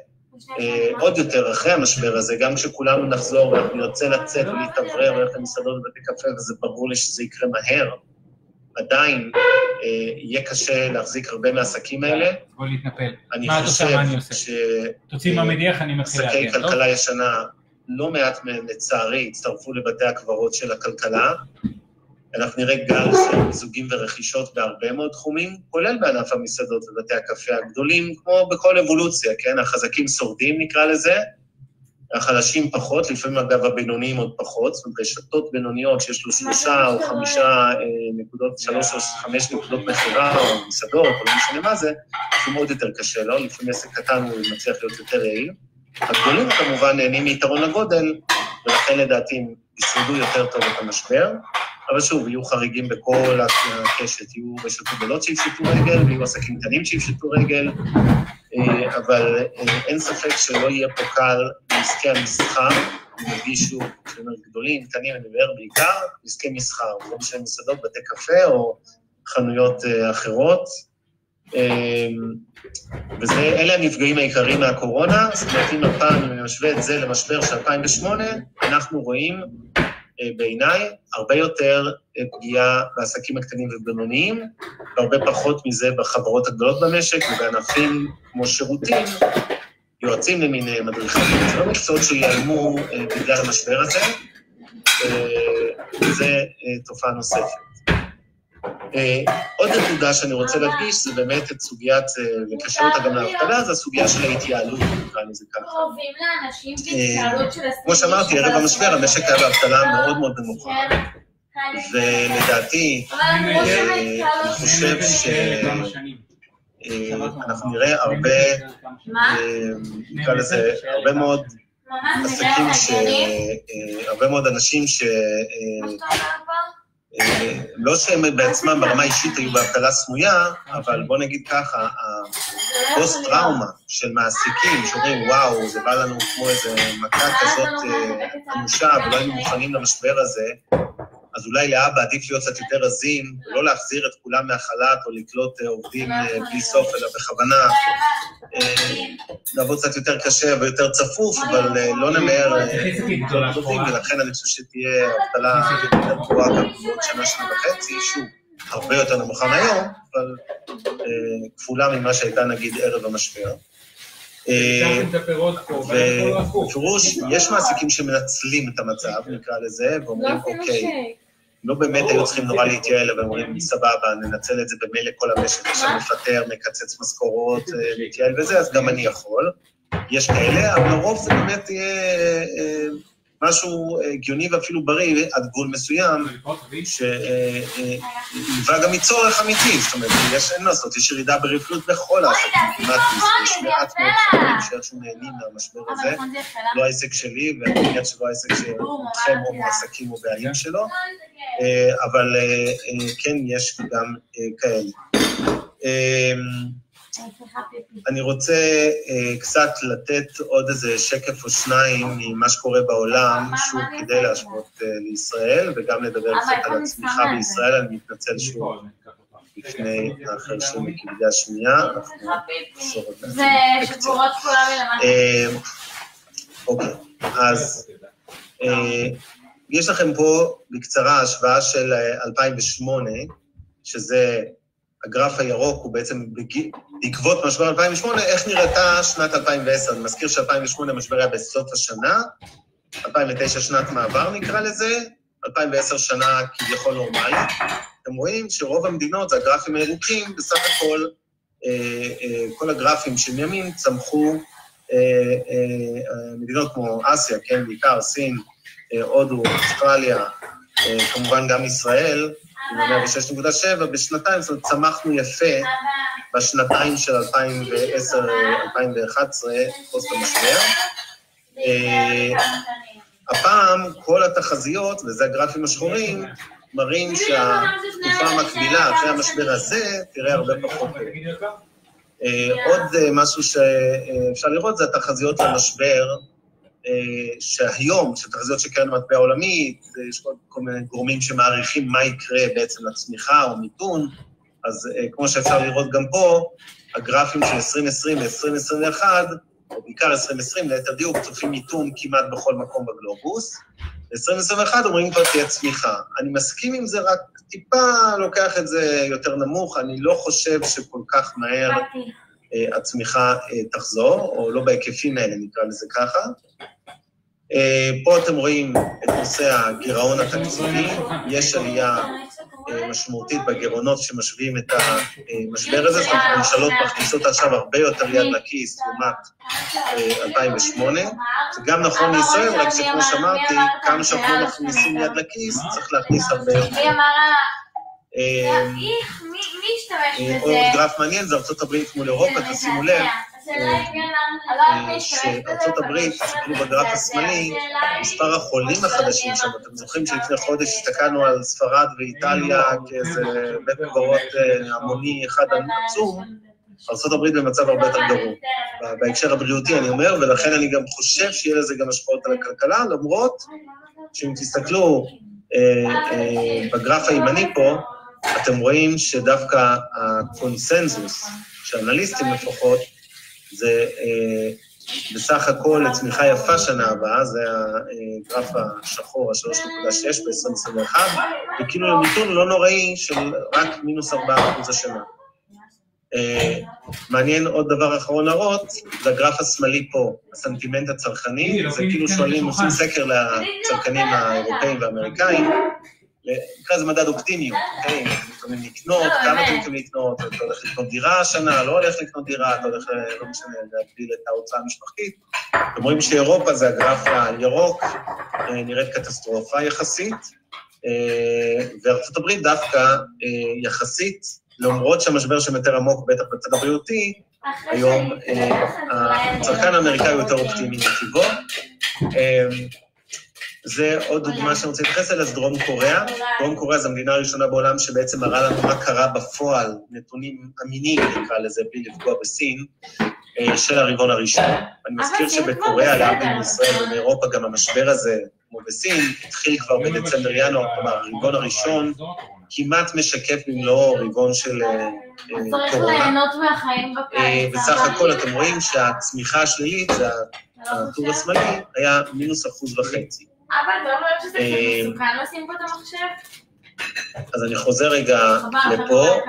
עוד יותר אחרי המשבר הזה, גם כשכולנו נחזור ואנחנו נרצה לצאת ולהתעברר וללכת למסעדות ובתי קפה, וזה ברור לי שזה יקרה מהר, עדיין יהיה קשה להחזיק הרבה מהעסקים האלה. בוא להתנפל. מה אתה עושה, מה אני עושה? תוציא מהמדיח, אני מתחיל להגן. עסקי כלכלה ישנה, לא מעט מהם לצערי הצטרפו לבתי הקברות של הכלכלה. אנחנו נראה גל של מיזוגים ורכישות בהרבה מאוד תחומים, כולל בענף המסעדות ובתי הקפה הגדולים, כמו בכל אבולוציה, כן? החזקים שורדים נקרא לזה, החלשים פחות, לפעמים אגב הבינוניים עוד פחות, זאת אומרת, רשתות בינוניות שיש לו 3 או 5 נקודות, 3 או 5 נקודות מחירה, או מסעדות, או לא משנה מה זה, זה מאוד יותר קשה לו, לפעמים עסק קטן הוא מצליח להיות יותר יעיל. הגדולים כמובן נהנים מיתרון לגודל, ולכן לדעתי הם ישרדו יותר טוב את המשבר, אבל שוב, יהיו חריגים בכל הקשת, יהיו רשתות גדולות שיפשטו רגל, ויהיו עסקים קטנים שיפשטו רגל, אבל אין ספק שלא יהיה פה קל לעסקי המסחר, הם הרגישו גדולים, קטנים, אני מדבר בעיקר, עסקי מסחר, לא משנה מסעדות, בתי קפה או חנויות אחרות, ואלה הנפגעים העיקריים מהקורונה, זאת אומרת, אם הפעם, אם נשווה את זה למשבר של 2008, אנחנו רואים בעיניי הרבה יותר פגיעה בעסקים הקטנים ובינוניים, והרבה פחות מזה בחברות הגדולות במשק, ובענפים כמו שירותים, יועצים למיניהם, מדריכים, זה לא מקצועות שיעלמו בגלל המשבר הזה, וזה תופעה נוספת. עוד נקודה שאני רוצה להדגיש, זה באמת את סוגיית, וקשר אותה גם להבטלה, זה הסוגיה של ההתייעלות, נקרא לזה ככה. כמו שאמרתי, ערב המשבר, המשק היה בהבטלה מאוד מאוד נמוכה. ולדעתי, אני חושב שאנחנו נראה הרבה, נקרא לזה, הרבה מאוד עסקים, הרבה מאוד אנשים לא שהם בעצמם ברמה אישית היו באבטלה סמויה, אבל בוא נגיד ככה, הפוסט-טראומה של מעסיקים שאומרים, וואו, זה בא לנו כמו איזה מכה כזאת אנושה, ולא היינו מוכנים למשבר הזה, אז אולי לאבא עדיף להיות קצת יותר רזים, ולא להחזיר את כולם מהחל"ת, או לקלוט עובדים בלי סוף, אלא בכוונה לעבוד קצת יותר קשה ויותר צפוף, אבל לא נמהר עובדים, ולכן אני חושב שתהיה אבטלה יותר גבוהה גם בעוד שנה וחצי, שוב, הרבה יותר נמוכה מהיום, אבל כפולה ממה שהייתה נגיד ערב המשבר. ובפירוש, יש מעסיקים שמנצלים את המצב, נקרא לזה, ואומרים, אוקיי, לא באמת היו צריכים נורא להתייעל, אבל אומרים, סבבה, ננצל את זה במילא כל המשק, עכשיו מפטר, מקצץ משכורות, להתייעל וזה, אז גם אני יכול. יש כאלה, אבל לרוב זה באמת יהיה משהו הגיוני ואפילו בריא עד גבול מסוים, שנבע גם מצורך אמיתי, זאת אומרת, אין לעשות, יש ירידה ברווחיות בכל העסקים, כמעט, יש מעט מאוד חברים שאיכשהו נהנים מהמשבר הזה, לא העסק שלי, ואני מניח שלא העסק שאתכם או מועסקים או בעלים שלו, אבל כן, יש גם כאלה. אני רוצה קצת לתת עוד איזה שקף או שניים ממה שקורה בעולם, שוב כדי להשוות לישראל, וגם לדבר קצת על הצמיחה בישראל, אני מתנצל שוב לפני האחר של מכבדי השנייה, אנחנו נחזור את זה. זה שבורות כולם מלמטה. אוקיי, אז יש לכם פה בקצרה השוואה של 2008, שזה הגרף הירוק הוא בעצם בעקבות משבר 2008, איך נראתה שנת 2010? אני מזכיר ש-2008 המשבר היה בסוף השנה, 2009 שנת מעבר נקרא לזה, 2010 שנה כביכול נורמלית. אתם רואים שרוב המדינות, זה הגרפים הירוקים, בסך הכל, כל הגרפים של ימין צמחו מדינות כמו אסיה, כן, בעיקר סין, הודו, אוסטרליה, כמובן גם ישראל, עם 106.7, בשנתיים, זאת אומרת, צמחנו יפה בשנתיים של 2010-2011, פוסט המשבר. הפעם, כל התחזיות, וזה הגרפים השחורים, מראים שהתקופה המקבילה אחרי המשבר הזה, תראה הרבה פחות. עוד משהו שאפשר לראות, זה התחזיות למשבר, שהיום, שתחזיות שקרן המטבע העולמית, יש כל מיני גורמים שמעריכים מה יקרה בעצם לצמיחה או מיתון, אז כמו שאפשר לראות גם פה, הגרפים של 2020 ו-2021, או בעיקר 2020, ליתר דיוק, צופים מיתון כמעט בכל מקום בגלובוס. ב-2021 אומרים כבר תהיה צמיחה. אני מסכים עם זה, רק טיפה לוקח את זה יותר נמוך, אני לא חושב שכל כך מהר הצמיחה תחזור, או לא בהיקפים האלה, נקרא לזה ככה. פה אתם רואים את נושא הגירעון התקציבי, יש עלייה משמעותית בגירעונות שמשווים את המשבר הזה, זאת אומרת, הממשלות מכניסות עכשיו הרבה יותר יד לכיס לעומת 2008, זה גם נכון לישראל, רק שכמו שאמרתי, כמה שאנחנו לא מכניסים יד לכיס, צריך להכניס הרבה יותר. עוד גרף מעניין, זה ארצות הברית מול אירופה, תשימו לב, שארצות הברית, תסתכלו בגרף השמאלי, מספר החולים החדשים שם, אתם זוכרים שלפני חודש הסתכלנו על ספרד ואיטליה כאיזה בית קברות המוני אחד עצום, ארצות הברית במצב הרבה יותר גרוע. בהקשר הבריאותי אני אומר, ולכן אני גם חושב שיהיה לזה גם השפעות על הכלכלה, למרות שאם תסתכלו בגרף הימני פה, אתם רואים שדווקא הקונסנזוס, שאנליסטים לפחות, זה בסך הכל לצמיחה יפה שנה הבאה, זה הגרף השחור, ה-3.6 ב-2021, וכאילו למיתון לא נוראי של רק מינוס 4% השנה. מעניין עוד דבר אחרון להראות, זה הגרף השמאלי פה, הסנטימנט הצרכני, זה כאילו שואלים, עושים סקר לצרכנים האירופאים והאמריקאים, נקרא זה מדד אופטימיות, אתם מתכוונים לקנות, כמה אתם מתכוונים לקנות, אתה הולך לקנות דירה השנה, לא הולך לקנות דירה, אתה הולך, לא משנה, להגדיל את ההוצאה המשפחתית. אתם רואים שאירופה זה הגרף הירוק, נראית קטסטרופה יחסית, וארצות הברית דווקא יחסית, למרות שהמשבר שם יותר עמוק, בטח בצד הבריאותי, היום הצרכן האמריקאי הוא יותר אופטימי מטבעו. זה עוד דוגמה שאני רוצה להתייחס אליה, זה דרום קוריאה. דרום קוריאה זו המדינה הראשונה בעולם שבעצם מראה לנו מה קרה בפועל, נתונים אמינים נקרא לזה, בלי לפגוע בסין, של הרבעון הראשון. אני מזכיר שבקוריאה, להבדיל מישראל ובאירופה, גם המשבר הזה, כמו בסין, התחיל כבר בדצמבר-ינואר, כלומר, הרבעון הראשון כמעט משקף במלואו רבעון של קורונה. צריך ליהנות מהחיים בקיץ. בסך הכל אתם רואים שהצמיחה השלילית, זה הטור השמאלי, היה -1.5%. אבל אתה אומר שזה מסוכן לשים פה את המחשב? אז אני חוזר רגע לפה,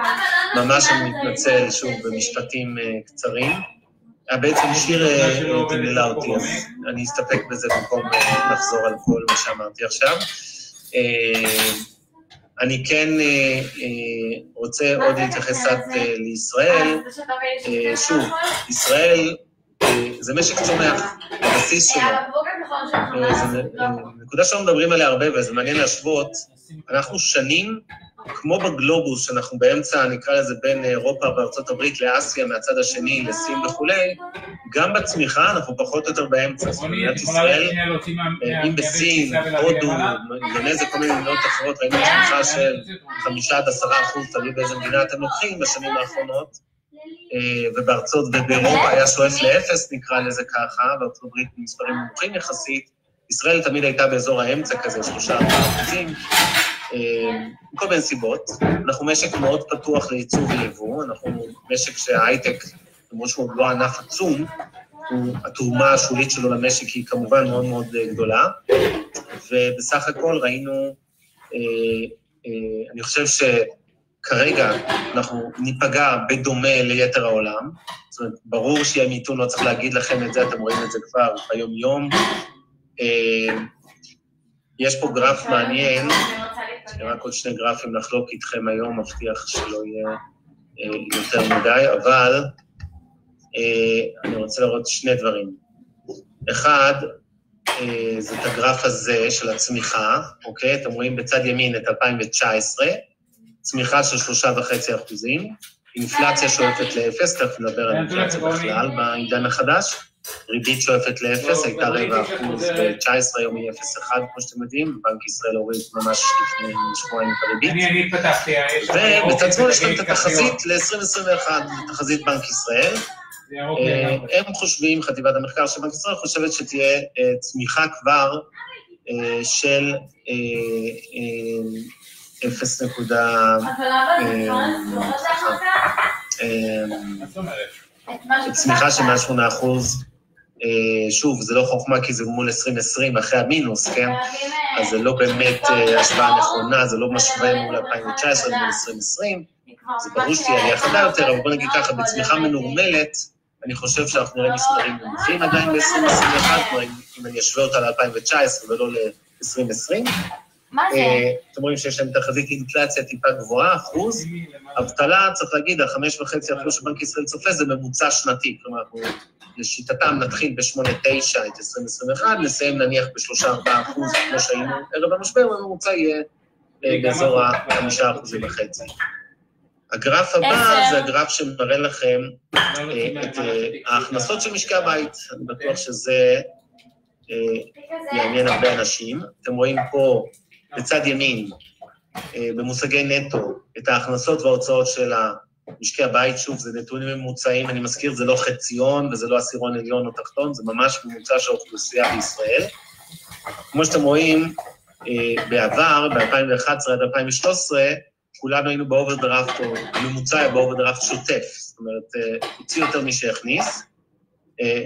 ממש אני מתנצל שוב במשפטים קצרים. בעצם שיר תמללה אותי, אז אני אסתפק בזה במקום לחזור על כל מה שאמרתי עכשיו. אני כן רוצה עוד להתייחס קצת לישראל. שוב, ישראל זה משק צומח, הבסיס שלו. נקודה שלא מדברים עליה הרבה, וזה מעניין להשוות, אנחנו שנים, כמו בגלובוס, שאנחנו באמצע, נקרא לזה בין אירופה וארצות הברית לאסיה, מהצד השני, לסין וכולי, גם בצמיחה אנחנו פחות או יותר באמצע. זאת אומרת, ישראל, אם בסין, הודו, אינדונזיה, כל מיני מדינות אחרות, ראינו צמיחה של 5-10%, תלוי באיזה מדינה אתם לוקחים בשנים האחרונות, ובאירופה היה שואף לאפס, נקרא לזה ככה, בארצות הברית במספרים נמוכים יחסית, ישראל תמיד הייתה באזור האמצע כזה, 3-4%, מכל מיני סיבות. אנחנו משק מאוד פתוח לייצוא ויבוא, אנחנו משק שההייטק, למרות שהוא לא ענף עצום, התרומה השולית שלו למשק היא כמובן מאוד מאוד גדולה, ובסך הכל ראינו, אני חושב שכרגע אנחנו ניפגע בדומה ליתר העולם, זאת אומרת, ברור שיהיה מיתון, לא צריך להגיד לכם את זה, אתם רואים את זה כבר ביום-יום. יש פה גרף מעניין, רק עוד 2 גרפים לחלוק איתכם היום, מבטיח שלא יהיה יותר מדי, אבל אני רוצה לראות 2 דברים. אחד, זה את הגרף הזה של הצמיחה, אוקיי? אתם רואים בצד ימין את 2019, צמיחה של 3.5%, אינפלציה שואפת לאפס, תכף נדבר על אינפלציה בכלל בעידן החדש, ריבית שואפת לאפס, הייתה 0.25%, ב-19 היום היא 0.1, כמו שאתם יודעים, בנק ישראל הוריד ממש לפני שבועיים את הריבית. אני פתחתי. ובצד שמאל יש לנו את התחזית ל-2021, תחזית בנק ישראל. הם חושבים, חטיבת המחקר של בנק ישראל חושבת שתהיה צמיחה כבר של 0. צמיחה של 108%, שוב, זה לא חוכמה כי זה מול 2020, אחרי המינוס, כן? אז זה לא באמת השוואה נכונה, זה לא משווה מול 2019, מול 2020, זה ברור שתהיה עלייה חדה יותר, אבל בוא נגיד ככה, בצמיחה מנורמלת, אני חושב שאנחנו נראה מספרים נמוכים עדיין ב-2021, כלומר, אם אני אשווה אותה ל-2019 ולא ל-2020. מה זה? אתם רואים שיש להם תחזית אינפלציה טיפה גבוהה, אחוז, אבטלה, צריך להגיד, ה-5.5% שבנק ישראל צופה, זה ממוצע שנתי, כלומר, אנחנו לשיטתם נתחיל ב-8.9 את 2021, נסיים נניח ב-3-4%, כמו שהיינו ערב המשבר, והממוצע יהיה באזור ה-5.5%. הגרף הבא זה הגרף שמראה לכם את ההכנסות של משקי הבית. אני בטוח שזה יעניין הרבה אנשים. אתם רואים פה בצד ימין, במושגי נטו, את ההכנסות וההוצאות של משקי הבית. שוב, זה נתונים ממוצעים, אני מזכיר, זה לא חציון וזה לא עשירון עליון או תחתון, זה ממש ממוצע של האוכלוסייה בישראל. כמו שאתם רואים, בעבר, ב-2011 עד 2013, כולנו היינו באוברדרפט, או הממוצע היה באוברדרפט שוטף, זאת אומרת, הוציא יותר מי שהכניס.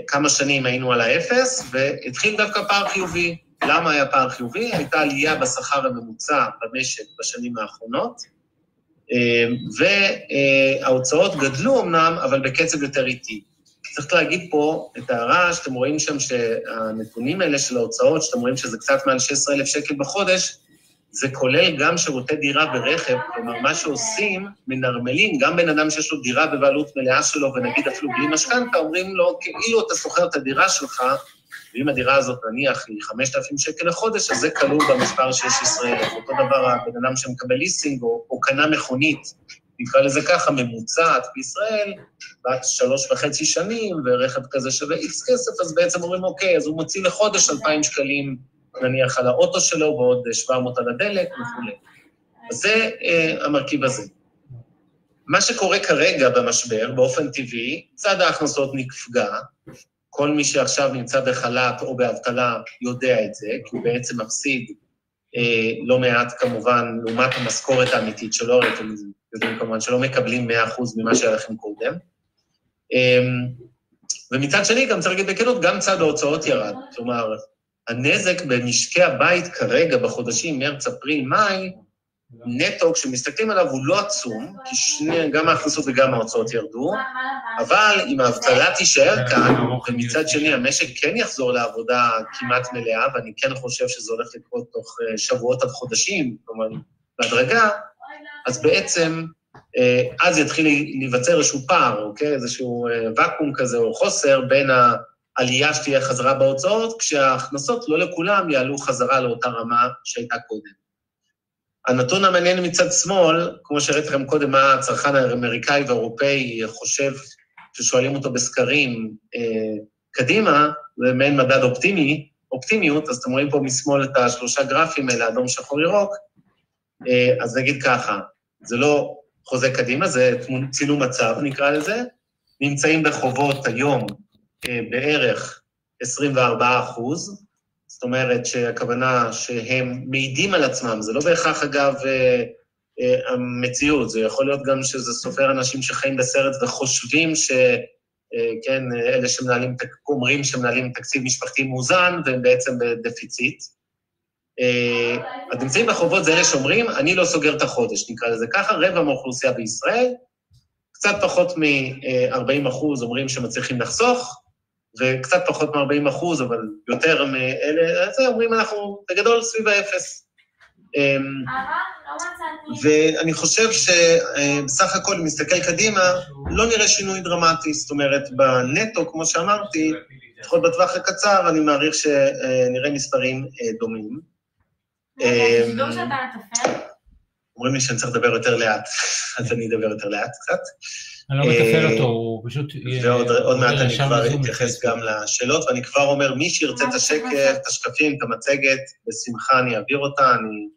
כמה שנים היינו על האפס, והתחיל דווקא פער חיובי. למה היה פער חיובי? הייתה עלייה בשכר הממוצע במשק בשנים האחרונות, וההוצאות גדלו אמנם, אבל בקצב יותר איטי. צריך להגיד פה את הערה, שאתם רואים שם שהנתונים האלה של ההוצאות, שאתם רואים שזה קצת מעל 16,000 שקל בחודש, זה כולל גם שירותי דירה ורכב, כלומר, מה שעושים, מנרמלים, גם בן אדם שיש לו דירה בבעלות מלאה שלו, ונגיד אפילו בלי משכנתה, אומרים לו, כאילו אתה סוחר את הדירה שלך, ואם הדירה הזאת נניח היא 5,000 שקל לחודש, אז זה כלול במספר 16,000. אותו דבר, הבן אדם שמקבל ליסינג, או קנה מכונית, נקרא לזה ככה, ממוצעת בישראל, בת 3.5 שנים, ורכב כזה שווה X כסף, אז בעצם אומרים, אוקיי, אז הוא מוציא לחודש 2,000 שקלים, נניח על האוטו שלו, ועוד 700 על הדלק וכו'. אז זה המרכיב הזה. מה שקורה כרגע במשבר, באופן טבעי, צד ההכנסות נפגע, כל מי שעכשיו נמצא בחל"ת או באבטלה יודע את זה, כי הוא בעצם מפסיד לא מעט כמובן, לעומת המשכורת האמיתית שלו, הרי אתם יודעים כמובן שלא מקבלים 100% ממה שהיה לכם קודם. ומצד שני, גם צריך להגיד בכנות, גם צד ההוצאות ירד. כלומר, הנזק במשקי הבית כרגע, בחודשים מרץ, אפריל, מאי, נטו, כשמסתכלים עליו, הוא לא עצום, כי גם ההכנסות וגם ההוצאות ירדו, אבל אם האבטלה תישאר כאן, ומצד שני המשק כן יחזור לעבודה כמעט מלאה, ואני כן חושב שזה הולך לקרות תוך שבועות עד חודשים, כלומר, בהדרגה, אז בעצם, אז יתחיל להיווצר איזשהו פער, אוקיי? איזשהו וקום כזה או חוסר בין העלייה שתהיה חזרה בהוצאות, כשההכנסות לא לכולם יעלו חזרה לאותה רמה שהייתה קודם. הנתון המעניין מצד שמאל, כמו שהראיתי לכם קודם, מה הצרכן האמריקאי והאירופאי חושב, ששואלים אותו בסקרים קדימה, זה מעין מדד אופטימיות, אז אתם רואים פה משמאל את השלושה גרפים האלה, אדום, שחור, ירוק, אז נגיד ככה, זה לא חוזה קדימה, זה צילום מצב, נקרא לזה, נמצאים בחובות היום בערך 24%, זאת אומרת שהכוונה שהם מעידים על עצמם, זה לא בהכרח אגב המציאות, זה יכול להיות גם שזה סופר אנשים שחיים בסרט וחושבים שכן, אלה שמנהלים, אומרים שמנהלים תקציב משפחתי מאוזן, והם בעצם בדפיציט. אז נמצאים בחובות זה אלה שאומרים, אני לא סוגר את החודש, נקרא לזה ככה, רבע מהאוכלוסייה בישראל, קצת פחות מ-40% אומרים שמצליחים לחסוך, וקצת פחות מ-40%, אבל יותר מאלה, זה אומרים אנחנו בגדול סביב האפס. ואני חושב שבסך הכל, אם מסתכל קדימה, לא נראה שינוי דרמטי, זאת אומרת, בנטו, כמו שאמרתי, לפחות בטווח הקצר, אני מעריך שנראה מספרים דומים. אומרים לי שאני צריך לדבר יותר לאט, אז אני אדבר יותר לאט קצת. אני לא מתפעל אותו, הוא פשוט... ועוד מעט אני כבר אתייחס גם לשאלות, ואני כבר אומר, מי שירצה את השקף, את השקפים, את המצגת, בשמחה אני אעביר אותה, אני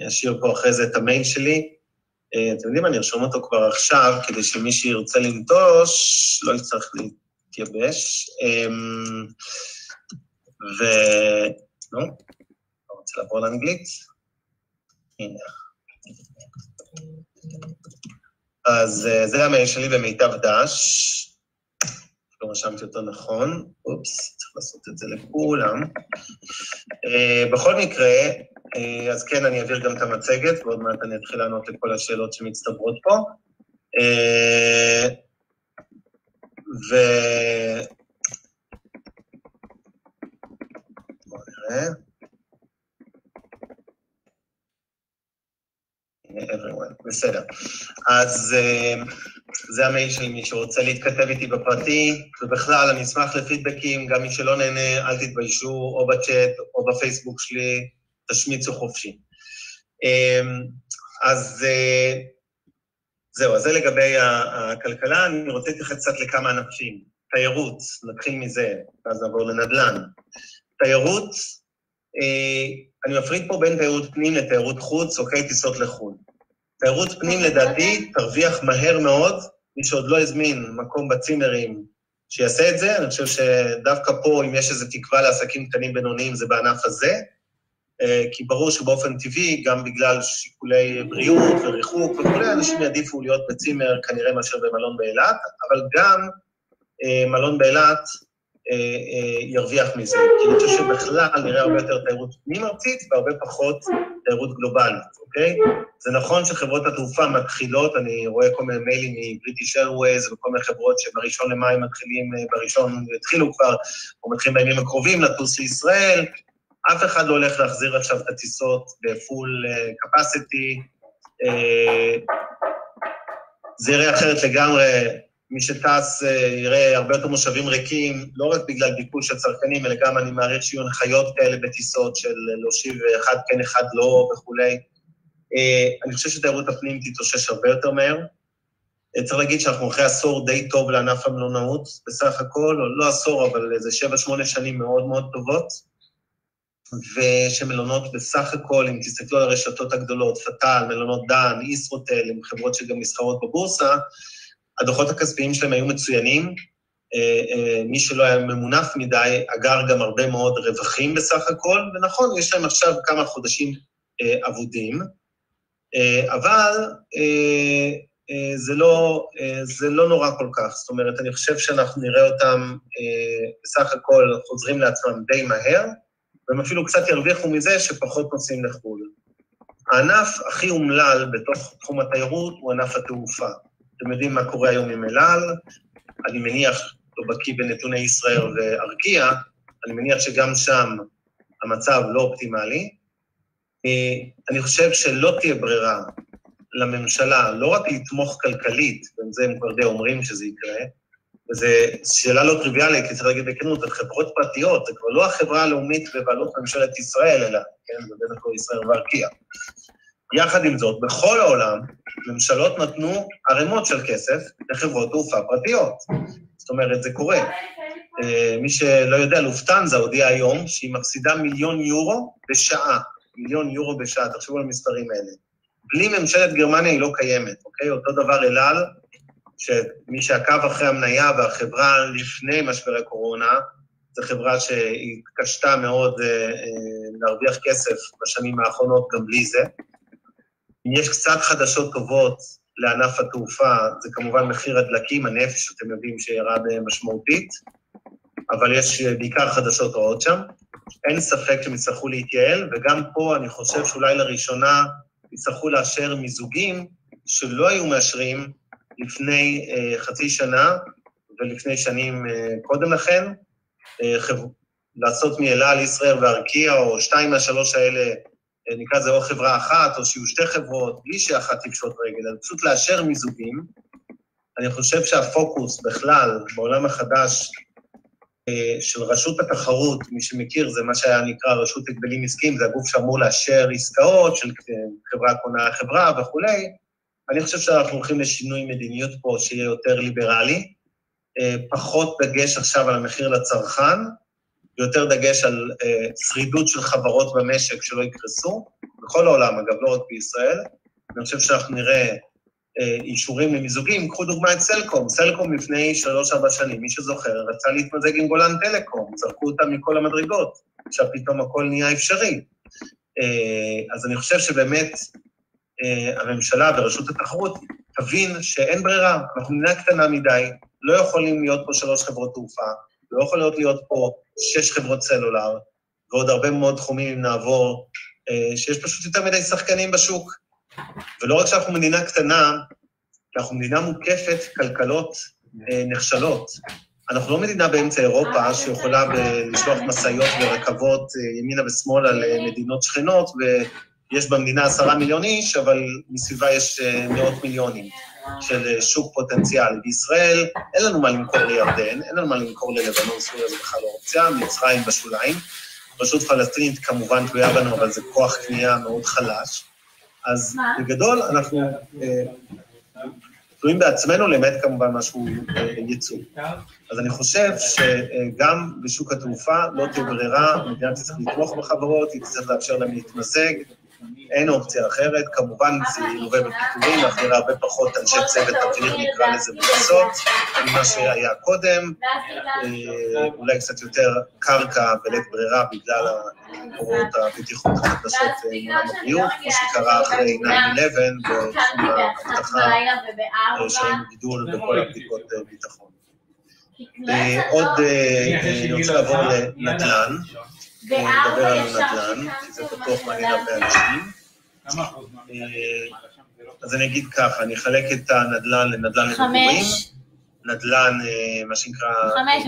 אשאיר פה אחרי זה את המייל שלי. אתם יודעים, אני ארשום אותו כבר עכשיו, כדי שמי שירצה לנטוש, לא יצטרך להתייבש. לא רוצה לעבור לאנגלית. הנה. אז זה המייל שלי במיטב דש, לא רשמתי אותו נכון, אופס, צריך לעשות את זה לכולם. בכל מקרה, אז כן, אני אעביר גם את המצגת, ועוד מעט אני אתחיל לענות לכל השאלות שמצטברות פה. בואו נראה. everyone, בסדר. אז זה המייל של מי שרוצה להתכתב איתי בפרטי, ובכלל אני אשמח לפידבקים, גם מי שלא נהנה, אל תתביישו, או בצ'אט, או בפייסבוק שלי, תשמיצו חופשי. אז זהו, אז זה לגבי הכלכלה, אני רוצה להתייחס קצת לכמה ענפים. תיירות, נתחיל מזה, אז נעבור לנדל"ן. תיירות, אני מפריד פה בין תיירות פנים לתיירות חוץ, אוקיי, טיסות לחו"ל. תיירות פנים לדעתי תרוויח מהר מאוד, מי שעוד לא הזמין מקום בצימרים שיעשה את זה, אני חושב שדווקא פה, אם יש איזו תקווה לעסקים קטנים בינוניים, זה בענף הזה, כי ברור שבאופן טבעי, גם בגלל שיקולי בריאות וריחוק וכולי, אנשים יעדיפו להיות בצימר כנראה מאשר במלון באילת, אבל גם מלון באילת, ירוויח מזה. כי אני חושב שבכלל נראה הרבה יותר תיירות פנים ארצית והרבה פחות תיירות גלובלית, אוקיי? זה נכון שחברות התעופה מתחילות, אני רואה כל מיני מיילים מבריטיש איירווייז וכל מיני חברות שבראשון למאי מתחילים, בראשון התחילו כבר, או מתחילים בימים הקרובים לטוס לישראל, אף אחד לא הולך להחזיר עכשיו את הטיסות בפול קפסיטי, זה יראה אחרת לגמרי, מי שטס יראה הרבה יותר מושבים ריקים, לא רק בגלל ביקוש הצרכנים, אלא גם אני מעריך שיהיו הנחיות כאלה בטיסות של להושיב אחד כן, אחד לא וכולי. אני חושב שתיירות הפנים תתאושש הרבה יותר מהר. צריך להגיד שאנחנו אחרי עשור די טוב לענף המלונאות, בסך הכל, או לא עשור, אבל איזה 7-8 שנים מאוד מאוד טובות. ושמלונות בסך הכל, אם תסתכלו על הרשתות הגדולות, פטל, מלונות דן, ישרוטל, עם חברות שגם מסחרות בבורסה, הדוחות הכספיים שלהם היו מצוינים, מי שלא היה ממונף מדי, אגר גם הרבה מאוד רווחים בסך הכל, ונכון, יש להם עכשיו כמה חודשים עבודים, אבל זה לא נורא כל כך, זאת אומרת, אני חושב שאנחנו נראה אותם בסך הכל חוזרים לעצמם די מהר, והם אפילו קצת ירוויחו מזה שפחות נוסעים לחו"ל. הענף הכי אומלל בתוך תחום התיירות הוא ענף התעופה. אתם יודעים מה קורה היום עם אל על, אני מניח, לא בקיא בנתוני ישראל וארקיע, אני מניח שגם שם המצב לא אופטימלי. אני חושב שלא תהיה ברירה לממשלה, לא רק לתמוך כלכלית, וזה הם כבר די אומרים שזה יקרה, וזו שאלה לא טריוויאלית, כי צריך להגיד בכנות, חברות פרטיות, זה כבר לא החברה הלאומית בבעלות ממשלת ישראל, אלא, כן, זה בטח לא ישראל וארקיע. יחד עם זאת, בכל העולם, ממשלות נתנו ערימות של כסף לחברות תעופה פרטיות. זאת אומרת, זה קורה. מי שלא יודע, לופטנזה הודיע היום שהיא מפסידה €1,000,000 בשעה. €1,000,000 בשעה, תחשבו על המספרים האלה. בלי ממשלת גרמניה היא לא קיימת, אוקיי? אותו דבר אל על, שמי שעקב אחרי המניה והחברה לפני משבר הקורונה, זו חברה שהיא קשתה מאוד להרוויח כסף בשנים האחרונות גם בלי זה. אם יש קצת חדשות טובות לענף התעופה, זה כמובן מחיר הדלקים, הנפט, שאתם יודעים שירד משמעותית, אבל יש בעיקר חדשות רעות שם. אין ספק שהם יצטרכו להתייעל, וגם פה אני חושב שאולי לראשונה יצטרכו לאשר מיזוגים שלא היו מאשרים לפני חצי שנה, ולפני שנים קודם לכן, לעשות מאל על, ישראל וארקיע, או 2 מה-3 האלה, נקרא זה או חברה אחת, או שיהיו 2 חברות, בלי שאחת תפשוט רגל, אז פשוט לאשר מיזוגים. אני חושב שהפוקוס בכלל, בעולם החדש של רשות התחרות, מי שמכיר, זה מה שהיה נקרא רשות הגבלים עסקיים, זה הגוף שאמור לאשר עסקאות של חברה קונה חברה וכו'. אני חושב שאנחנו הולכים לשינוי מדיניות פה שיהיה יותר ליברלי, פחות דגש עכשיו על המחיר לצרכן, ויותר דגש על שרידות של חברות במשק שלא יקרסו, בכל העולם, אגב, לא רק בישראל. אני חושב שאנחנו נראה אישורים למיזוגים. קחו דוגמה את סלקום. סלקום לפני 3-4 שנים, מי שזוכר, רצה להתמזג עם גולן טלקום, זרקו אותם מכל המדרגות, עכשיו פתאום הכל נהיה אפשרי. אז אני חושב שבאמת הממשלה ורשות התחרות תבין שאין ברירה, אנחנו מדינה קטנה מדי, לא יכולים להיות פה 3 חברות תעופה, לא יכולות להיות פה 6 חברות סלולר, ועוד הרבה מאוד תחומים אם נעבור, שיש פשוט יותר מדי שחקנים בשוק. ולא רק שאנחנו מדינה קטנה, אנחנו מדינה מוקפת כלכלות נכשלות. אנחנו לא מדינה באמצע אירופה שיכולה לשלוח מסעיות ורכבות ימינה ושמאלה למדינות שכנות, ויש במדינה 10 מיליון איש, אבל מסביבה יש מאות מיליונים של שוק פוטנציאל. בישראל אין לנו מה למכור לירדן, אין לנו מה למכור ללבנון, סוריה זה בכלל לא אופציה, מצרים בשוליים. רשות פלסטינית כמובן תלויה בנו, אבל זה כוח קנייה מאוד חלש. אז בגדול אנחנו תלויים בעצמנו, למעט כמובן משהו ייצוא. אז אני חושב שגם בשוק התעופה לא תהיה ברירה, המדינה תצטרך לתמוך בחברות, היא תצטרך לאפשר להם להתמזג, אין אופציה אחרת, כמובן זה ילווה בפיטורים, אנחנו נראה הרבה פחות אנשי צוות אוויר, נקרא לזה בקצות, ממה שהיה קודם, אולי קצת יותר קרקע בלית ברירה בגלל המקורות הבטיחות החדשות מעולם הבריאות, כמו שקרה אחרי 9/11, בתחום ההבטחה שהיינו גידול בכל הבדיקות ביטחון. עוד אני רוצה לעבור לנדל"ן, נדבר על נדל"ן, כי זה פתוח מעניין הרבה אנשים. אז אני אגיד ככה, אני אחלק את הנדל"ן לנדל"ן למגורים, נדל"ן, מה שנקרא,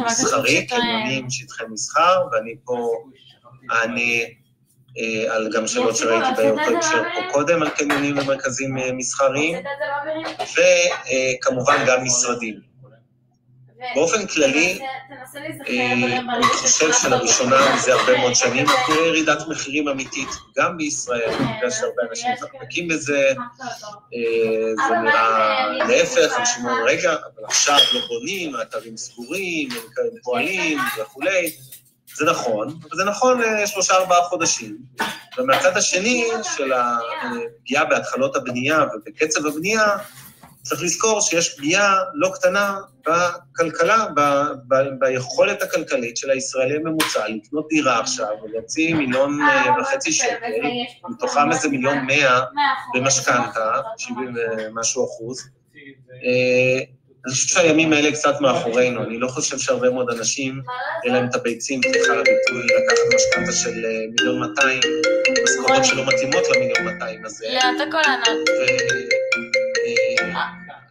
מסחרי, קניונים, שטחי מסחר, ואני פה אענה על גם שאלות שראיתי באותו הקשר פה קודם, על קניונים ומרכזים מסחריים, וכמובן גם משרדים. באופן כללי, אני חושב שלראשונה מזה הרבה מאוד שנים, אנחנו רואים ירידת מחירים אמיתית, גם בישראל, בגלל שהרבה אנשים מפקפקים בזה, זה נראה להפך, אנשים אומרים, רגע, אבל עכשיו לא בונים, האתרים סגורים, הם פועלים וכו'. זה נכון, אבל זה נכון 3-4 חודשים. ומהצד השני של הפגיעה בהתחלות הבנייה ובקצב הבנייה, צריך לזכור שיש פגיעה לא קטנה בכלכלה, ביכולת הכלכלית של הישראלי הממוצע, לקנות דירה עכשיו, ולהוציא 1.5 מיליון שקל, מתוכם איזה 1.1 מיליון במשכנתה, 70 ומשהו אחוז. אני חושב שהימים האלה קצת מאחורינו, אני לא חושב שהרבה מאוד אנשים, אין להם את הביצים, סליחה לביטוי, לקחת משכנתה של 1.2 מיליון, משכורות שלא מתאימות ל1.2 הזה. אתה כל ענת.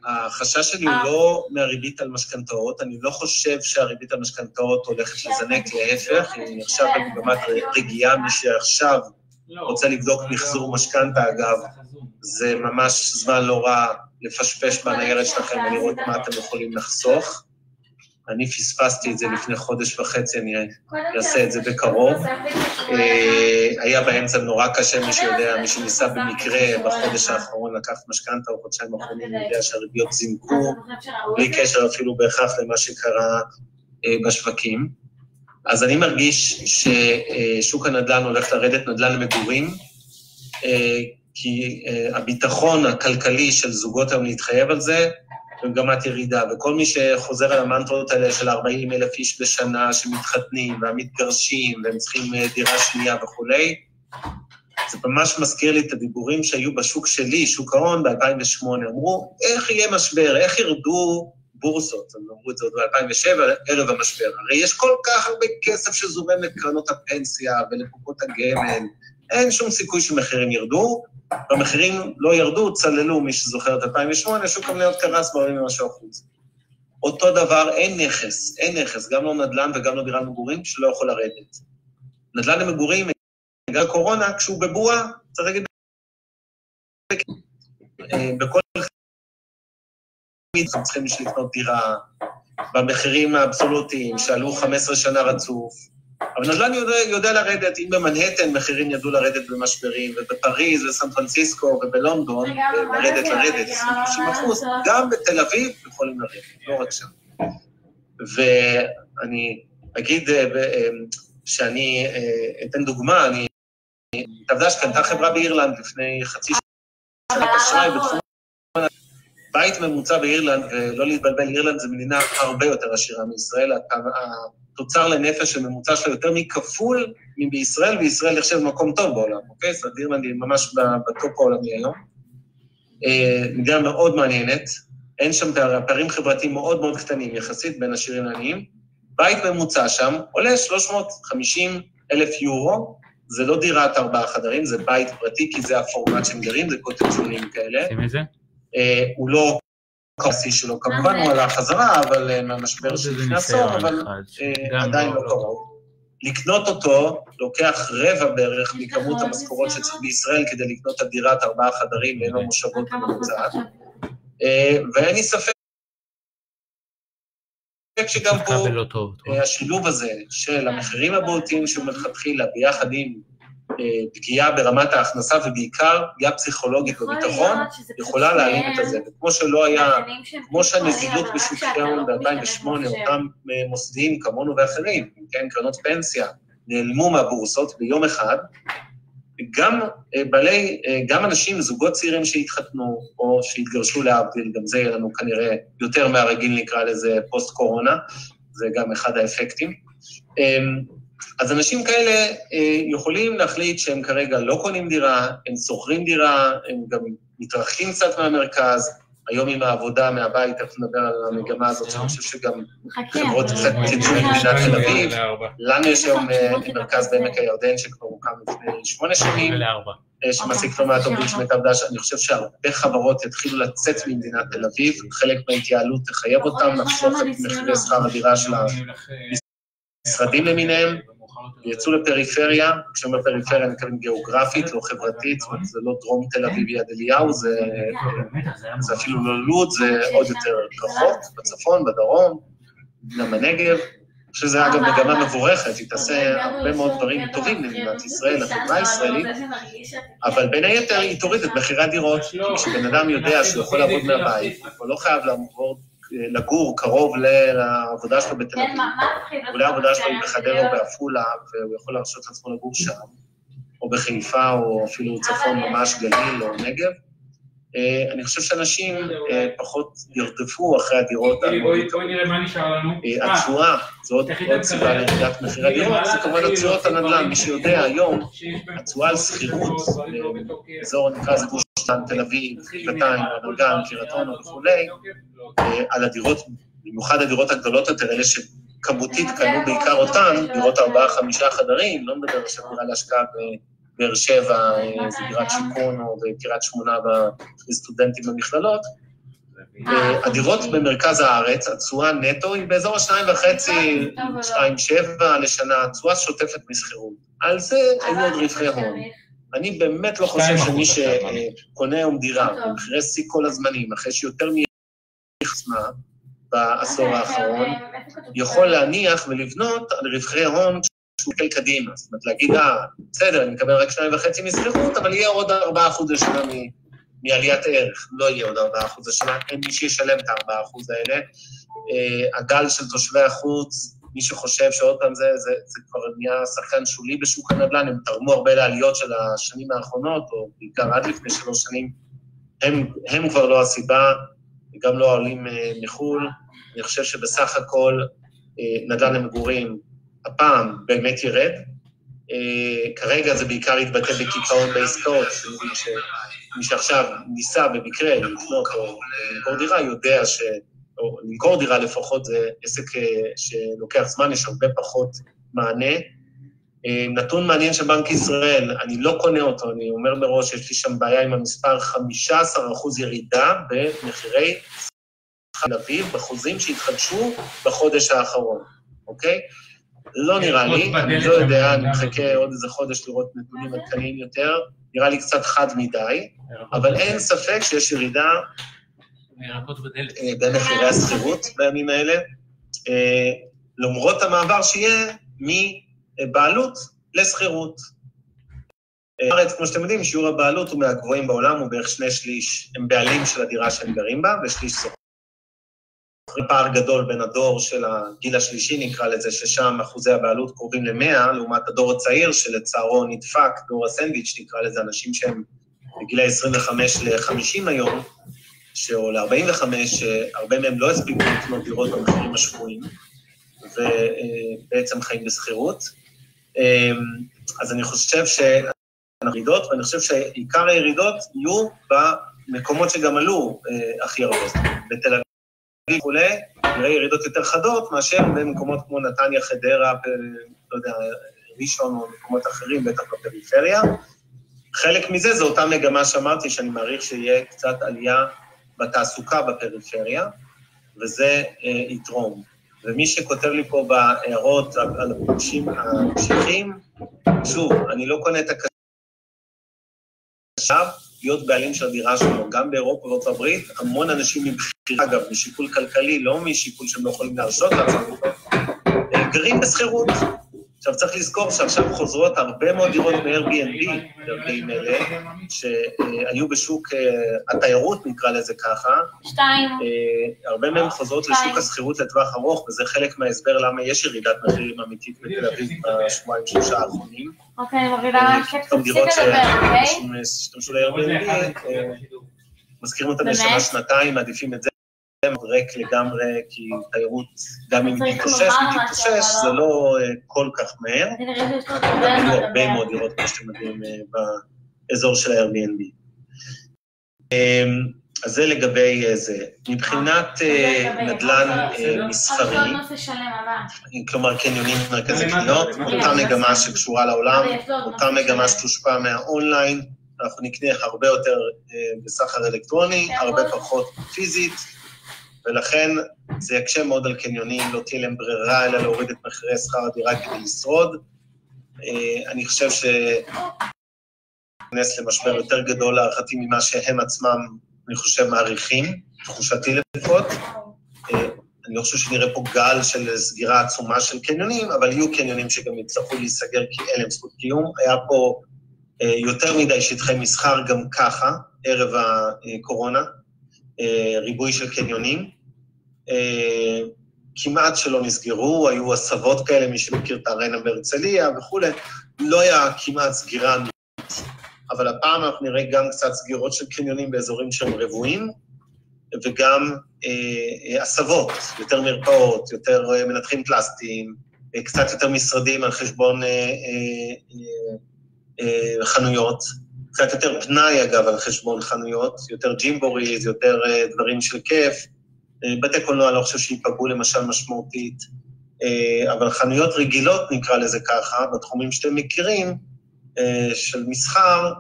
החשש שלי הוא לא מהריבית על משכנתאות, אני לא חושב שהריבית על משכנתאות הולכת לזנק, להפך, היא עכשיו במגמת רגיעה, מי שעכשיו רוצה לבדוק מחזור משכנתה, אגב, זה ממש זמן לא רע לפשפש בניירת שלכם ולראות מה אתם יכולים לחסוך. אני פספסתי את זה לפני 1.5 חודש, אני אעשה את זה בקרוב. היה באמצע נורא קשה, מי שיודע, מי שניסה במקרה בחודש האחרון לקחת משכנתה, או חודשיים האחרונים, אני יודע שהריביות זינקו, בלי קשר אפילו בהכרח למה שקרה בשווקים. אז אני מרגיש ששוק הנדל"ן הולך לרדת, נדל"ן למגורים, כי הביטחון הכלכלי של זוגות היום להתחייב על זה, במגמת ירידה, וכל מי שחוזר על המנטרות האלה של 40,000 איש בשנה שמתחתנים והמתגרשים והם צריכים דירה שנייה וכו', זה ממש מזכיר לי את הדיבורים שהיו בשוק שלי, שוק ההון ב-2008, אמרו, איך יהיה משבר, איך ירדו בורסות, הם אמרו את זה עוד ב-2007, ערב המשבר, הרי יש כל כך הרבה כסף שזורם לקרנות הפנסיה ולקופות הגמל, אין שום סיכוי שמחירים ירדו, והמחירים לא ירדו, צללו, מי שזוכר את 2008, שוק המניות קרס ב-40% אחוז. אותו דבר, אין נכס, גם לא נדל"ן וגם לא דירה למגורים, שלא יכול לרדת. נדל"ן למגורים, בגלל קורונה, כשהוא בבועה, צריך להגיד, בכל צריכים לקנות דירה, במחירים האבסולוטיים, שעלו 15 שנה רצוף, אבל נדל"ן יודע לרדת, אם במנהטן מחירים ידעו לרדת במשברים, ובפריז וסן פרנסיסקו ובלונדון, לרדת, 30%, גם בתל אביב יכולים לרדת, לא רק שם. ואני אגיד שאני אתן דוגמה, תעבדש קנתה חברה באירלנד לפני חצי שנה אשראי בתחום בית ממוצע באירלנד, ולא להתבלבל, אירלנד זה מדינה הרבה יותר עשירה מישראל, התוצר לנפש הממוצע שלה יותר מכפול מבישראל, וישראל נחשב מקום טוב בעולם, אוקיי? אז אירלנד היא ממש בטופ העולמי היום. מדינה מאוד מעניינת, אין שם פערים חברתיים מאוד מאוד קטנים, יחסית בין עשירים לעניים. בית ממוצע שם עולה 350,000 יורו, זה לא דירת 4 חדרים, זה בית פרטי, כי זה הפורמט שהם גרים, זה קוטג'ונים כאלה. שים את זה? הוא לא קרסי שלו, כמובן הוא עלה חזרה, אבל מהמשבר שלפני עשור, אבל עדיין לא קרוב. לקנות אותו לוקח רבע בערך מכמות המשכורות שצריך בישראל, כדי לקנות את הדירת 4 חדרים, ואין לו מושבות ממוצעת. ואין לי ספק שגם פה השילוב הזה של המחירים הבולטים שהוא מלכתחילה ביחד עם פגיעה ברמת ההכנסה, ובעיקר פגיעה פסיכולוגית בביטחון, יכולה להעלים את זה. וכמו שלא היה, כמו שהנזילות בשוק ההון ב-2008, אותם מוסדיים כמונו ואחרים, כן, קרנות פנסיה, נעלמו מהבורסות ביום אחד, גם אנשים, זוגות צעירים שהתחתנו, או שהתגרשו להבדיל, גם זה יהיה לנו כנראה יותר מהרגיל, נקרא לזה פוסט-קורונה, זה גם אחד האפקטים. אז אנשים כאלה יכולים להחליט שהם כרגע לא קונים דירה, הם שוכרים דירה, הם גם מתרחקים קצת מהמרכז, היום עם העבודה מהבית, אנחנו נדבר על המגמה הזאת, שאני חושב שגם חברות קצת תצאו למדינת תל אביב, לנו יש היום מרכז בעמק הירדן שכבר הוקם לפני 8 שנים, שמעסיק כבר מהטובים שמתעבדה, אני חושב שהרבה חברות יתחילו לצאת ממדינת תל אביב, חלק מההתייעלות תחייב אותם, לחסוך את מחירי שכר הדירה של המשרדים למיניהם, יצאו לפריפריה, כשאומר פריפריה אני מתכוון גיאוגרפית, לא חברתית, זה לא דרום תל אביב יד אליהו, זה אפילו לא לוד, זה עוד יותר רחוק, בצפון, בדרום, גם בנגב, שזה אגב מגמה מבורכת, היא תעשה הרבה מאוד דברים טובים למדינת ישראל, לחברה הישראלית, אבל בין היתר היא תוריד את מחירי הדירות, כשבן אדם יודע שהוא יכול לעבוד מהבית, הוא לא חייב לעבור לגור קרוב לעבודה שלו בתל אביב, אולי העבודה שלו היא בחדרה או בעפולה, והוא יכול להרשות לעצמו לגור שם, או בחיפה, או אפילו צפון ממש גליל או נגב. אני חושב שאנשים פחות ירדפו אחרי הדירות. בואי נראה מה נשאר לנו. התשואה, זאת עוד סיבה לירידת מחירי הדירות, זה כמובן התשואות הנדל"ן. מי שיודע היום, התשואה על שכירות, באזור נקרא זה גוש דן, תל אביב, גבעתיים, רמת גן, קריית אונו וכולי, על הדירות, במיוחד הדירות הגדולות יותר, אלה שכמותית קנו בעיקר אותן, דירות 4-5 חדרים, לא מדבר עכשיו דירה להשקעה באר שבע, זה דירת שיכון, או בקריית שמונה בסטודנטים במכללות. הדירות במרכז הארץ, התשואה נטו היא באזור 2.5, 2.7 לשנה, התשואה שוטפת מסחירות. על זה היו עוד רווחי הון. אני באמת לא חושב שמי שקונה היום דירה, במחירי שיא כל הזמנים, אחרי שיותר מחסמה בעשור האחרון, יכול להניח ולבנות על רווחי הון שהוא מקל קדימה. זאת אומרת, להגיד, בסדר, אני מקבל רק 2.5 מסחירות, אבל יהיה עוד 4% לשנה מעליית הערך. לא יהיה עוד 4% לשנה, אין מי שישלם את ה4% האלה. הגל של תושבי החוץ, מי שחושב שעוד פעם זה כבר נהיה שחקן שולי בשוק הנדל"ן, הם תרמו הרבה לעליות של השנים האחרונות, או בעיקר עד לפני 3 שנים, הם כבר לא הסיבה, גם לא העולים מחול. אני חושב שבסך הכל נדל"ן למגורים, הפעם באמת ירד. כרגע זה בעיקר יתבטא בקיפאון בעסקאות, מי שעכשיו ניסה במקרה לקנות או למכור דירה, יודע או למכור דירה לפחות זה עסק שלוקח זמן, יש הרבה פחות מענה. נתון מעניין של בנק ישראל, אני לא קונה אותו, אני אומר מראש, יש לי שם בעיה עם המספר 15% ירידה במחירי תל אביב, בחוזים שהתחדשו בחודש האחרון, אוקיי? לא נראה לי, אני לא יודע, אני מחכה עוד איזה חודש לראות נתונים עדכניים יותר, נראה לי קצת חד מדי, אבל אין ספק שיש ירידה במחירי השכירות בימים האלה, למרות המעבר שיהיה מבעלות לשכירות. בארץ, כמו שאתם יודעים, שיעור הבעלות הוא מהגבוהים בעולם, הוא בערך 2/3 הם בעלים של הדירה שהם גרים בה, ושליש שוכרים. פער גדול בין הדור של הגיל השלישי, נקרא לזה, ששם אחוזי הבעלות קרובים ל100, לעומת הדור הצעיר שלצערו נדפק, דור הסנדוויץ', נקרא לזה, אנשים שהם בגילי 25 ל-50 היום, או ל-45, הרבה מהם לא הספיקו לקנות דירות במחירים השפויים, ובעצם חיים בסחירות. אז אני חושב שהירידות, ואני חושב שעיקר הירידות יהיו במקומות שגם עלו הכי הרבה. בתל אביב וכולי, נראה ירידות יותר חדות, מאשר במקומות כמו נתניה, חדרה, לא יודע, ראשון או מקומות אחרים, בטח בפריפריה. חלק מזה זו אותה מגמה שאמרתי, שאני מעריך שיהיה קצת עלייה בתעסוקה בפריפריה, וזה יתרום. ומי שכותב לי פה בהערות על הפגשים המשיכים, שוב, אני לא קונה את עכשיו, להיות בעלים של הדירה שלו, גם באירופה ובארצות הברית, המון אנשים מבחירה, אגב, משיקול כלכלי, לא משיקול שהם לא יכולים להרשות לעצמם, גרים בסחירות. עכשיו צריך לזכור שעכשיו חוזרות הרבה מאוד דירות ב-Airbnb, דרגים אלה, שהיו בשוק התיירות, נקרא לזה ככה. 2. הרבה מהם חוזרות לשוק הסחירות לטווח ארוך, וזה חלק מההסבר למה יש ירידת מחירים אמיתית בתל אביב בשבועיים-3 האחרונים. אוקיי, אני מובילה שתפסיק לדבר, אוקיי? שתמשו ל-Airbnb, מזכירים אותם לשנה-שנתיים, מעדיפים את זה. ריק לגמרי, כי תיירות, גם אם היא תתאושש, זה לא כל כך מהר. היו הרבה מאוד דירות, כמו שאתם יודעים, באזור של ה-Airbnb. אז זה לגבי זה. מבחינת נדל"ן מסחרי, כלומר קניונים מרכזי קניות, אותה מגמה שקשורה לעולם, אותה מגמה שתושפע מהאונליין, אנחנו נקנה הרבה יותר בסחר אלקטרוני, הרבה פחות פיזית, ולכן זה יקשה מאוד על קניונים, לא תהיה להם ברירה, אלא להוריד את מחירי שכר הדירה כדי לשרוד. אני חושב נכנס למשבר יותר גדול להערכתי ממה שהם עצמם, אני חושב, מעריכים, תחושתי לפחות. אני לא חושב שנראה פה גל של סגירה עצומה של קניונים, אבל יהיו קניונים שגם יצטרכו להיסגר כי אין להם זכות קיום. היה פה יותר מדי שטחי מסחר גם ככה, ערב הקורונה, ריבוי של קניונים, כמעט שלא נסגרו, היו הסבות כאלה, מי שמכיר את הארנה בהרצליה וכו', לא היה כמעט סגירה, אבל הפעם אנחנו נראה גם קצת סגירות של קניונים באזורים שהם רבועים, וגם הסבות, יותר מרפאות, יותר מנתחים פלסטיים, קצת יותר משרדים על חשבון חנויות, קצת יותר פנאי אגב על חשבון חנויות, יותר ג'ימבוריז, יותר דברים של כיף, בתי קולנוע לא חושב שיפגעו למשל משמעותית, אבל חנויות רגילות נקרא לזה ככה, בתחומים שאתם מכירים, של מסחר,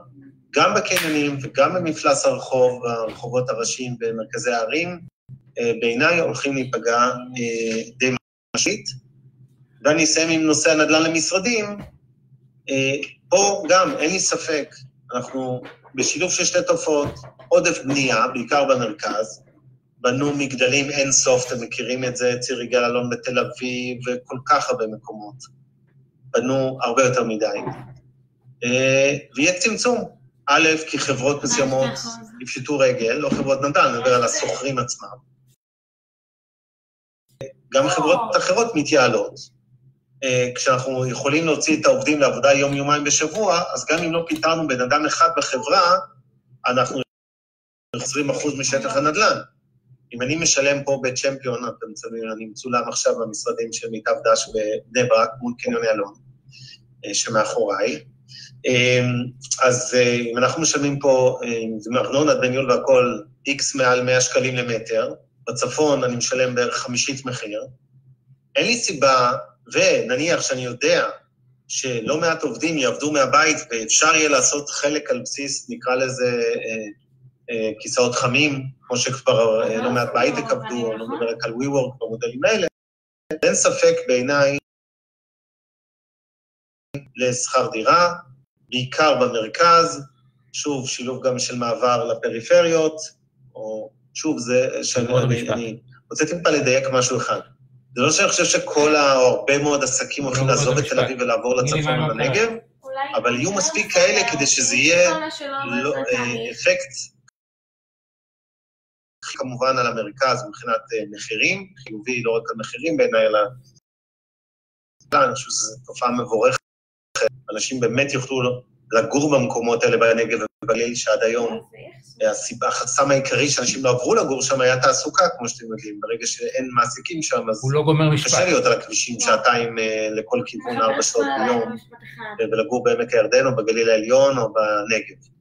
גם בקניונים וגם במפלס הרחוב, ברחובות הראשיים במרכזי הערים, בעיניי הולכים להיפגע די משמעותית. ואני אסיים עם נושא הנדל"ן למשרדים, פה גם אין לי ספק, אנחנו בשילוב של שתי תופעות, עודף בנייה, בעיקר במרכז, בנו מגדלים אין סוף, אתם מכירים את זה, ציר יגאל אלון בתל אביב, וכל כך הרבה מקומות. בנו הרבה יותר מדי. ויהיה צמצום. א', כי חברות מסוימות יפשטו רגל, לא חברות נדל"ן, נדבר על הסוחרים עצמם. גם חברות אחרות מתייעלות. כשאנחנו יכולים להוציא את העובדים לעבודה יום-יומיים בשבוע, אז גם אם לא פיתרנו בן אדם אחד בחברה, אנחנו 20% משטח הנדל"ן. אם אני משלם פה בצ'מפיון, אתם מצלמים, אני מצולם עכשיו במשרדים של מיטב דש בבני ברק מול קניון אלון, שמאחוריי. אז אם אנחנו משלמים פה, זה מארנונה, דמי ניהול והכל, X מעל 100 שקלים למטר, בצפון אני משלם בערך 50 מחיר, אין לי סיבה, ונניח שאני יודע שלא מעט עובדים יעבדו מהבית, ואפשר יהיה לעשות חלק על בסיס, נקרא לזה כיסאות חמים, כמו שכבר לא מעט בהייטק עבדו, או לא מדבר רק על WeWork במודלים האלה, אין ספק בעיניי לשכר דירה, בעיקר במרכז, שוב, שילוב גם של מעבר לפריפריות, או שוב, זה שאני רוצה טיפה לדייק משהו אחד. זה לא שאני חושב שכל הרבה מאוד עסקים הולכים לעזוב את תל אביב ולעבור לצפון ולנגב, אבל יהיו מספיק כאלה כדי שזה יהיה אפקט, כמובן על המרכז מבחינת מחירים, חיובי לא רק על מחירים בעיניי, אלא אני חושב שזו תופעה מבורכת, אנשים באמת יוכלו לגור במקומות האלה בנגב ובגליל, שעד היום החסם העיקרי שאנשים לא עברו לגור שם היה תעסוקה, כמו שאתם יודעים, ברגע שאין מעסיקים שם, אז קשה להיות על הכבישים שעתיים לכל כיוון 4 שעות ביום, ולגור בעמק הירדן או בגליל העליון או בנגב.